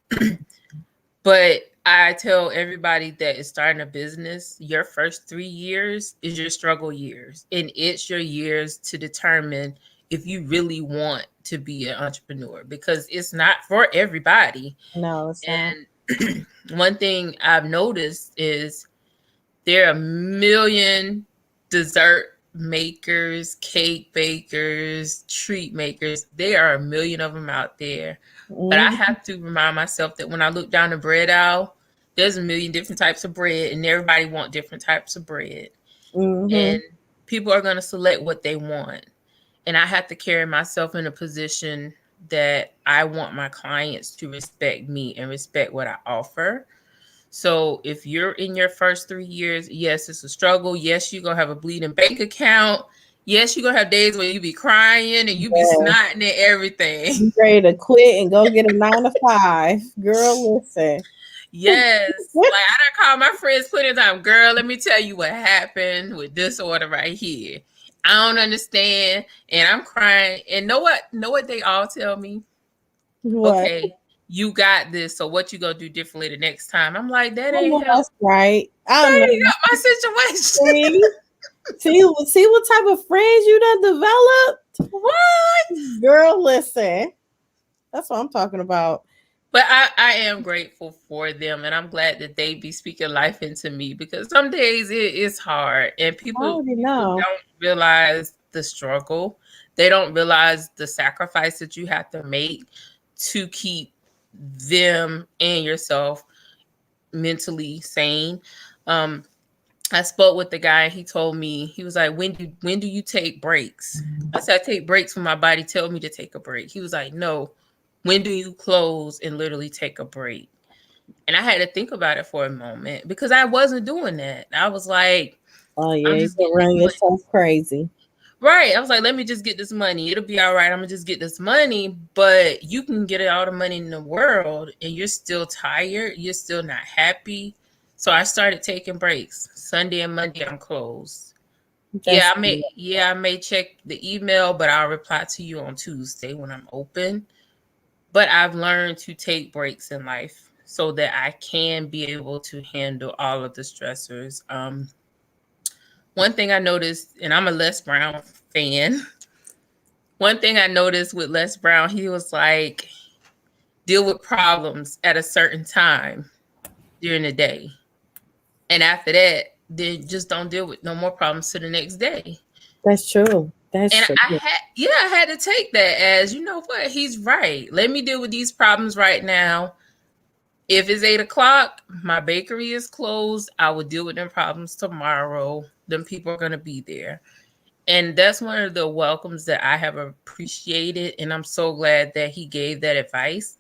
[SPEAKER 2] but I tell everybody that is starting a business, your first 3 years is your struggle years, and it's your years to determine if you really want to be an entrepreneur, because it's not for everybody.
[SPEAKER 1] No, it's not.
[SPEAKER 2] And one thing I've noticed is there are a million dessert makers, cake bakers, treat makers. There are a million of them out there. But I
[SPEAKER 1] Mm-hmm.
[SPEAKER 2] have to remind myself that when I look down the bread aisle, there's a million different types of bread, and everybody want different types of bread.
[SPEAKER 1] Mm-hmm.
[SPEAKER 2] And people are going to select what they want. And I have to carry myself in a position that I want my clients to respect me and respect what I offer. So if you're in your first 3 years, yes, it's a struggle. Yes, you're gonna have a bleeding bank account. Yes, you're gonna have days where you be crying and you be
[SPEAKER 1] Yes.
[SPEAKER 2] snotting and everything.
[SPEAKER 1] You ready to quit and go get a 9 to 5. Girl, listen.
[SPEAKER 2] Yes. Like I done called my friends plenty of time. Girl, let me tell you what happened with this order right here. I don't understand. And I'm crying. And know what they all tell me?
[SPEAKER 1] What?
[SPEAKER 2] Okay, you got this. So what you gonna do differently the next time? I'm like, that
[SPEAKER 1] I
[SPEAKER 2] ain't
[SPEAKER 1] know
[SPEAKER 2] help.
[SPEAKER 1] that's right. I
[SPEAKER 2] That ain't
[SPEAKER 1] know.
[SPEAKER 2] help my situation.
[SPEAKER 1] See, see what type of friends you done developed.
[SPEAKER 2] What?
[SPEAKER 1] Girl, listen. That's what I'm talking about.
[SPEAKER 2] But I am grateful for them, and I'm glad that they be speaking life into me, because some days it is hard, and
[SPEAKER 1] I
[SPEAKER 2] people
[SPEAKER 1] already
[SPEAKER 2] people
[SPEAKER 1] know.
[SPEAKER 2] don't realize the struggle. They don't realize the sacrifice that you have to make to keep them and yourself mentally sane. Um, I spoke with the guy. He told me, he was like, when do you take breaks? I said, I take breaks when my body tells me to take a break. He was like, no, when do you close and literally take a break? And I had to think about it for a moment, because I wasn't doing that. I was like,
[SPEAKER 1] Oh yeah,
[SPEAKER 2] I'm
[SPEAKER 1] you
[SPEAKER 2] just
[SPEAKER 1] can
[SPEAKER 2] getting this
[SPEAKER 1] run
[SPEAKER 2] money.
[SPEAKER 1] yourself crazy.
[SPEAKER 2] Right. I was like, let me just get this money. It'll be all right. I'm gonna just get this money. But you can get all the money in the world and you're still tired. You're still not happy. So I started taking breaks. Sunday and Monday I'm closed.
[SPEAKER 1] That's good.
[SPEAKER 2] I may check the email, but I'll reply to you on Tuesday when I'm open. But I've learned to take breaks in life so that I can be able to handle all of the stressors. One thing I noticed, and I'm a Les Brown fan. One thing I noticed with Les Brown, he was like, deal with problems at a certain time during the day. And after that, then just don't deal with no more problems to the next day.
[SPEAKER 1] That's true. That's
[SPEAKER 2] And
[SPEAKER 1] true.
[SPEAKER 2] I had to take that as, you know what, he's right. Let me deal with these problems right now. If it's 8 o'clock, my bakery is closed. I will deal with them problems tomorrow. Them people are gonna be there. And that's one of the welcomes that I have appreciated. And I'm so glad that he gave that advice,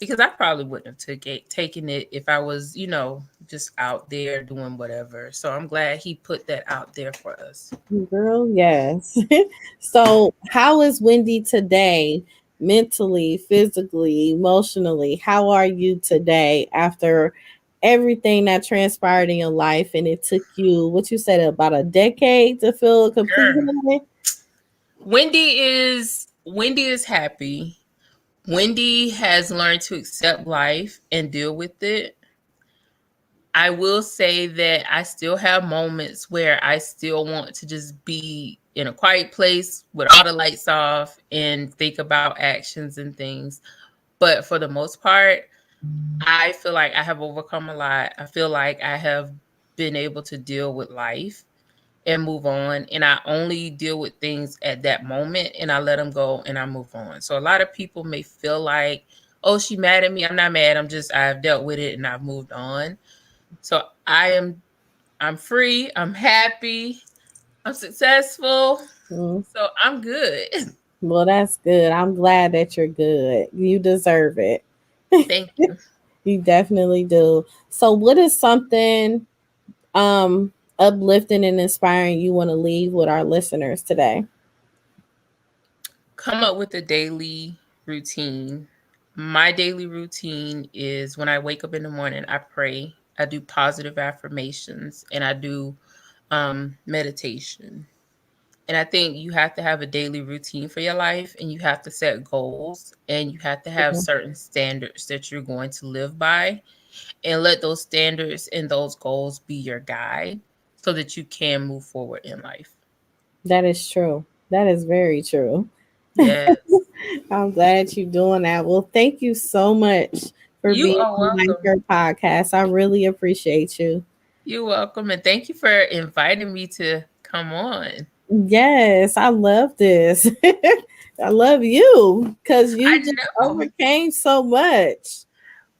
[SPEAKER 2] because I probably wouldn't have taken it if I was, just out there doing whatever. So I'm glad he put that out there for us.
[SPEAKER 1] Girl, yes. So, how is Wendy today, mentally, physically, emotionally? How are you today after everything that transpired in your life? And it took you, what you said, about a decade to feel a complete
[SPEAKER 2] Girl.
[SPEAKER 1] healing?
[SPEAKER 2] Wendy is happy. Wendy has learned to accept life and deal with it. I will say that I still have moments where I still want to just be in a quiet place with all the lights off and think about actions and things. But for the most part, I feel like I have overcome a lot. I feel like I have been able to deal with life and move on. And I only deal with things at that moment and I let them go and I move on. So a lot of people may feel like, oh, she mad at me. I'm not mad. I've dealt with it and I've moved on. So I'm free. I'm happy. I'm successful.
[SPEAKER 1] Mm.
[SPEAKER 2] So I'm good.
[SPEAKER 1] Well, that's good. I'm glad that you're good. You deserve it.
[SPEAKER 2] Thank you.
[SPEAKER 1] You definitely do. So, what is something uplifting and inspiring you want to leave with our listeners today?
[SPEAKER 2] Come up with a daily routine. My daily routine is when I wake up in the morning, I pray, I do positive affirmations, and I do meditation. And I think you have to have a daily routine for your life, and you have to set goals, and you have to have
[SPEAKER 1] Mhm.
[SPEAKER 2] certain standards that you're going to live by, and let those standards and those goals be your guide so that you can move forward in life.
[SPEAKER 1] That is true. That is very true.
[SPEAKER 2] Yes.
[SPEAKER 1] I'm glad you're doing that. Well, thank you so much for
[SPEAKER 2] You
[SPEAKER 1] being
[SPEAKER 2] are
[SPEAKER 1] on my
[SPEAKER 2] welcome.
[SPEAKER 1] your podcast. I really appreciate you.
[SPEAKER 2] You're welcome. And thank you for inviting me to come on.
[SPEAKER 1] Yes, I love this. I love you because you
[SPEAKER 2] I
[SPEAKER 1] just
[SPEAKER 2] know.
[SPEAKER 1] overcame so much.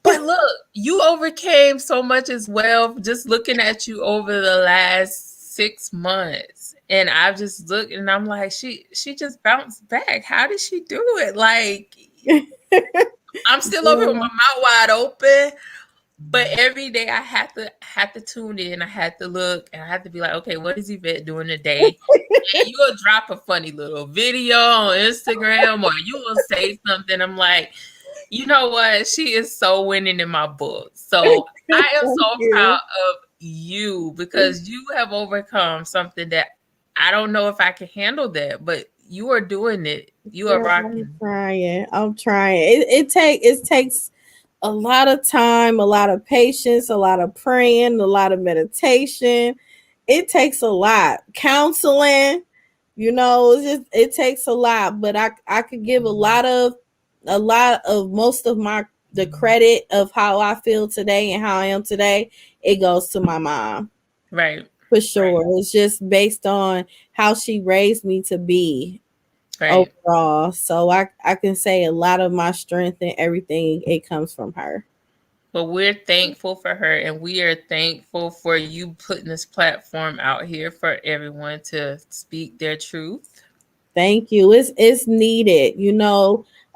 [SPEAKER 2] But look, you overcame so much as well just looking at you over the last 6 months. And I've just looked and I'm like, she just bounced back. How did she do it? Like I'm still over here with my
[SPEAKER 1] Girl,
[SPEAKER 2] mouth wide open. But every day I had to tune in. I had to look and I had to be like, okay, what is Yvette doing today? And you'll drop a funny little video on Instagram or you will say something. I'm like, you know what? She is so winning in my book. So I am
[SPEAKER 1] thank
[SPEAKER 2] so proud
[SPEAKER 1] you.
[SPEAKER 2] of you because you have overcome something that I don't know if I can handle that, but you are doing it. You are
[SPEAKER 1] Girl, I'm
[SPEAKER 2] rocking.
[SPEAKER 1] trying. I'm trying. It takes a lot of time, a lot of patience, a lot of praying, a lot of meditation. It takes a lot. Counseling, it's just it takes a lot. But I could give a lot of most of my the credit of how I feel today and how I am today. It goes to my mom
[SPEAKER 2] Right.
[SPEAKER 1] for
[SPEAKER 2] Right.
[SPEAKER 1] sure. It's just based on how she raised me to be
[SPEAKER 2] Right.
[SPEAKER 1] overall. So I can say a lot of my strength and everything it comes from her.
[SPEAKER 2] But we're thankful for her and we are thankful for you putting this platform out here for everyone to speak their truth.
[SPEAKER 1] Thank you. It's needed.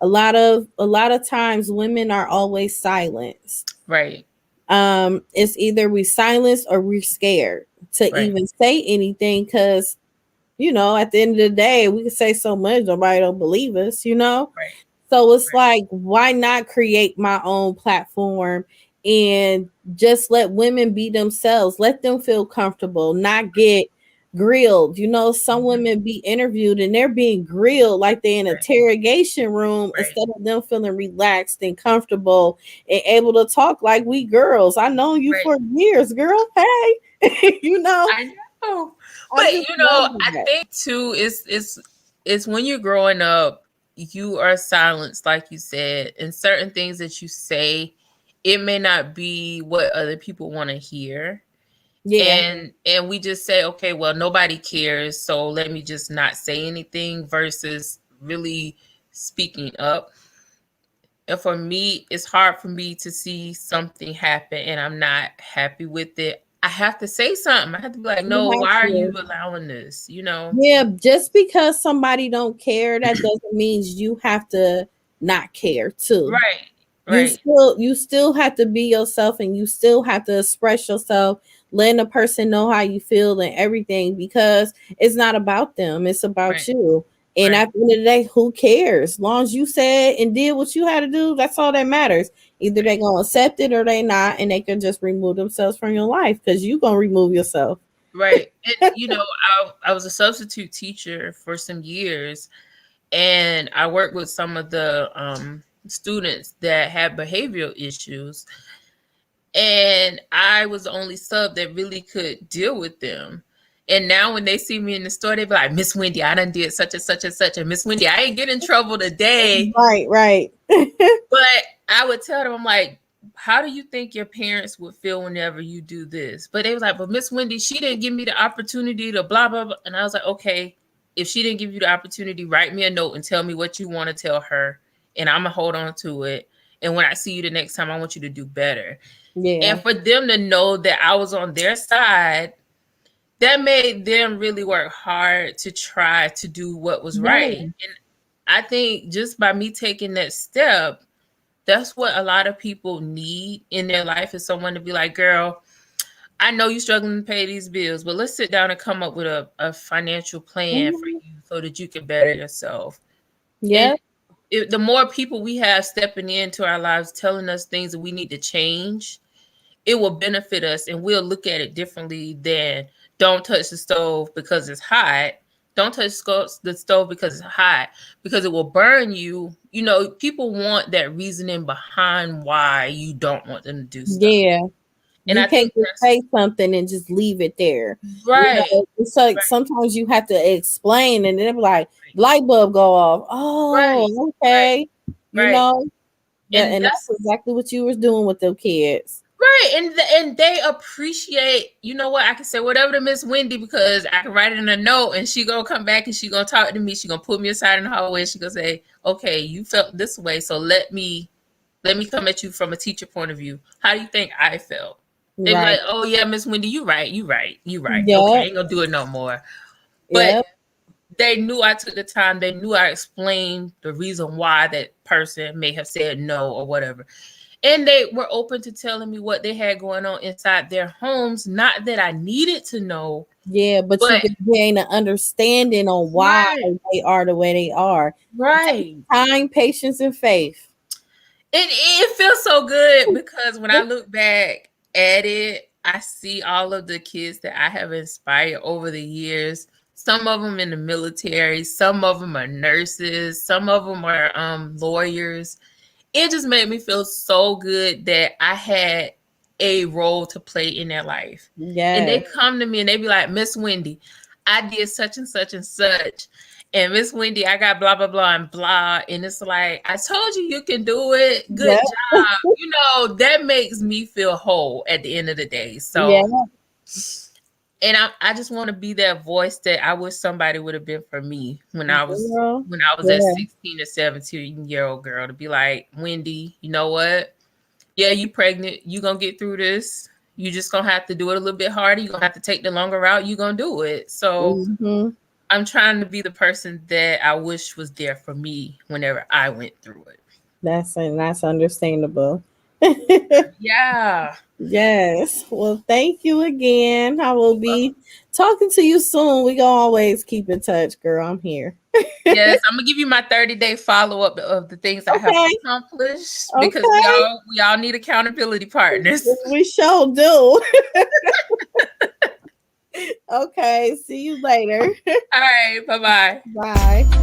[SPEAKER 1] A lot of times women are always silenced.
[SPEAKER 2] Right.
[SPEAKER 1] It's either we silenced or we're scared to
[SPEAKER 2] Right.
[SPEAKER 1] even say anything because at the end of the day we can say so much nobody don't believe us.
[SPEAKER 2] Right.
[SPEAKER 1] So it's
[SPEAKER 2] Right.
[SPEAKER 1] like, why not create my own platform and just let women be themselves? Let them feel comfortable, not get grilled. Some
[SPEAKER 2] Mhm.
[SPEAKER 1] women be interviewed and they're being grilled like they're in an
[SPEAKER 2] Right.
[SPEAKER 1] interrogation room
[SPEAKER 2] Right.
[SPEAKER 1] instead of them feeling relaxed and comfortable and able to talk like we girls. I know you
[SPEAKER 2] Right.
[SPEAKER 1] for years, girl. Hey,
[SPEAKER 2] I know.
[SPEAKER 1] I
[SPEAKER 2] But
[SPEAKER 1] just
[SPEAKER 2] I
[SPEAKER 1] love that.
[SPEAKER 2] think too is when you're growing up, you are silenced, like you said, and certain things that you say, it may not be what other people want to hear.
[SPEAKER 1] Yeah,
[SPEAKER 2] And we just say, okay, well, nobody cares, so let me just not say anything versus really speaking up. And for me, it's hard for me to see something happen and I'm not happy with it. I have to say something. I have to be like,
[SPEAKER 1] you
[SPEAKER 2] no,
[SPEAKER 1] have
[SPEAKER 2] why are you
[SPEAKER 1] to.
[SPEAKER 2] allowing this? You know?
[SPEAKER 1] Yeah, just because somebody don't care, that doesn't mean you have to not care too.
[SPEAKER 2] Right.
[SPEAKER 1] You
[SPEAKER 2] Right.
[SPEAKER 1] still have to be yourself and you still have to express yourself, letting a person know how you feel and everything because it's not about them, it's about
[SPEAKER 2] Right.
[SPEAKER 1] you. And
[SPEAKER 2] Right.
[SPEAKER 1] at the end of the day, who cares? As long as you said and did what you had to do, that's all that matters. Either they
[SPEAKER 2] Right.
[SPEAKER 1] gonna accept it or they not, and they can just remove themselves from your life because you gonna remove yourself.
[SPEAKER 2] Right. And I was a substitute teacher for some years and I worked with some of the students that had behavioral issues. And I was the only sub that really could deal with them. And now when they see me in the store, they be like, Miss Wendy, I done did such and such and such. And Miss Wendy, I ain't get in trouble today.
[SPEAKER 1] Right, right.
[SPEAKER 2] But I would tell them, I'm like, how do you think your parents would feel whenever you do this? But they was like, but Miss Wendy, she didn't give me the opportunity to blah, blah, blah. And I was like, okay, if she didn't give you the opportunity, write me a note and tell me what you want to tell her. And I'm going to hold on to it. And when I see you the next time, I want you to do better.
[SPEAKER 1] Yeah.
[SPEAKER 2] And for them to know that I was on their side, that made them really work hard to try to do what was right.
[SPEAKER 1] Yeah.
[SPEAKER 2] And I think just by me taking that step, that's what a lot of people need in their life, is someone to be like, girl, I know you're struggling to pay these bills, but let's sit down and come up with a financial plan for
[SPEAKER 1] Mhm.
[SPEAKER 2] you so that you can better yourself. And
[SPEAKER 1] Yep.
[SPEAKER 2] the more people we have stepping into our lives telling us things that we need to change, it will benefit us, and we'll look at it differently than don't touch the stove because it's hot. Don't touch the stove because it's hot, because it will burn you. You know, people want that reasoning behind why you don't want them to do stuff.
[SPEAKER 1] Yeah.
[SPEAKER 2] And
[SPEAKER 1] You
[SPEAKER 2] I
[SPEAKER 1] can't
[SPEAKER 2] think
[SPEAKER 1] just
[SPEAKER 2] that's
[SPEAKER 1] say something and just leave it there. You
[SPEAKER 2] right,
[SPEAKER 1] know, it's like
[SPEAKER 2] right,
[SPEAKER 1] sometimes you have to explain, and then like light bulb go off.
[SPEAKER 2] right,
[SPEAKER 1] Oh,
[SPEAKER 2] right,
[SPEAKER 1] okay. You
[SPEAKER 2] right.
[SPEAKER 1] know that,
[SPEAKER 2] And
[SPEAKER 1] and that's
[SPEAKER 2] that's
[SPEAKER 1] exactly what you was doing with the kids.
[SPEAKER 2] right, and they appreciate. You know what? I can say whatever to Miss Wendy, because I can write it in a note, and she gonna come back and she gonna talk to me. She gonna put me aside in the hallway. And she gonna say, "Okay, you felt this way, so let me come at you from a teacher point of view. How do you think I felt?" They be
[SPEAKER 1] Right.
[SPEAKER 2] like, "Oh yeah, Miss Wendy, you right, you right, you right. Okay, I
[SPEAKER 1] Yep.
[SPEAKER 2] ain't gonna do it no more." But
[SPEAKER 1] Yep.
[SPEAKER 2] they knew I took the time. They knew I explained the reason why that person may have said no or whatever. And they were open to telling me what they had going on inside their homes. Not that I needed to know,
[SPEAKER 1] Yeah, but you
[SPEAKER 2] but
[SPEAKER 1] can gain an understanding on why
[SPEAKER 2] right,
[SPEAKER 1] they are the way they are. It takes
[SPEAKER 2] right.
[SPEAKER 1] time, patience, and faith.
[SPEAKER 2] It feels so good, because when I look back at it, I see all of the kids that I have inspired over the years. Some of them in the military, some of them are nurses, some of them are lawyers. It just made me feel so good that I had a role to play in their life. And they
[SPEAKER 1] Yes.
[SPEAKER 2] come to me and they be like, Miss Wendy, I did such and such and such. And Miss Wendy, I got blah, blah, blah, and blah. And it's like, I told you you can do it. Good
[SPEAKER 1] Yep.
[SPEAKER 2] job. You know, that makes me feel whole at the end of the day.
[SPEAKER 1] Yeah.
[SPEAKER 2] So, and I just want to be that voice that I wish somebody would have been for me when I was
[SPEAKER 1] Girl.
[SPEAKER 2] when I was that
[SPEAKER 1] Yeah.
[SPEAKER 2] 16 or 17-year-old girl, to be like, Wendy, you know what? Yeah, you pregnant. You gonna get through this. You just gonna have to do it a little bit harder. You gonna have to take the longer route. You gonna do it. So
[SPEAKER 1] Hmm.
[SPEAKER 2] I'm trying to be the person that I wish was there for me whenever I went through it.
[SPEAKER 1] That's understandable.
[SPEAKER 2] Yeah.
[SPEAKER 1] Yes. Well, thank you again. I will
[SPEAKER 2] You're
[SPEAKER 1] be
[SPEAKER 2] welcome.
[SPEAKER 1] talking to you soon. We gonna always keep in touch, girl. I'm here.
[SPEAKER 2] Yes, I'm gonna give you my 30-day follow-up of the things I have
[SPEAKER 1] Okay.
[SPEAKER 2] accomplished, because we
[SPEAKER 1] Okay.
[SPEAKER 2] all we all need accountability partners.
[SPEAKER 1] We sure do. Okay. See you later.
[SPEAKER 2] All right, bye-bye.
[SPEAKER 1] Bye.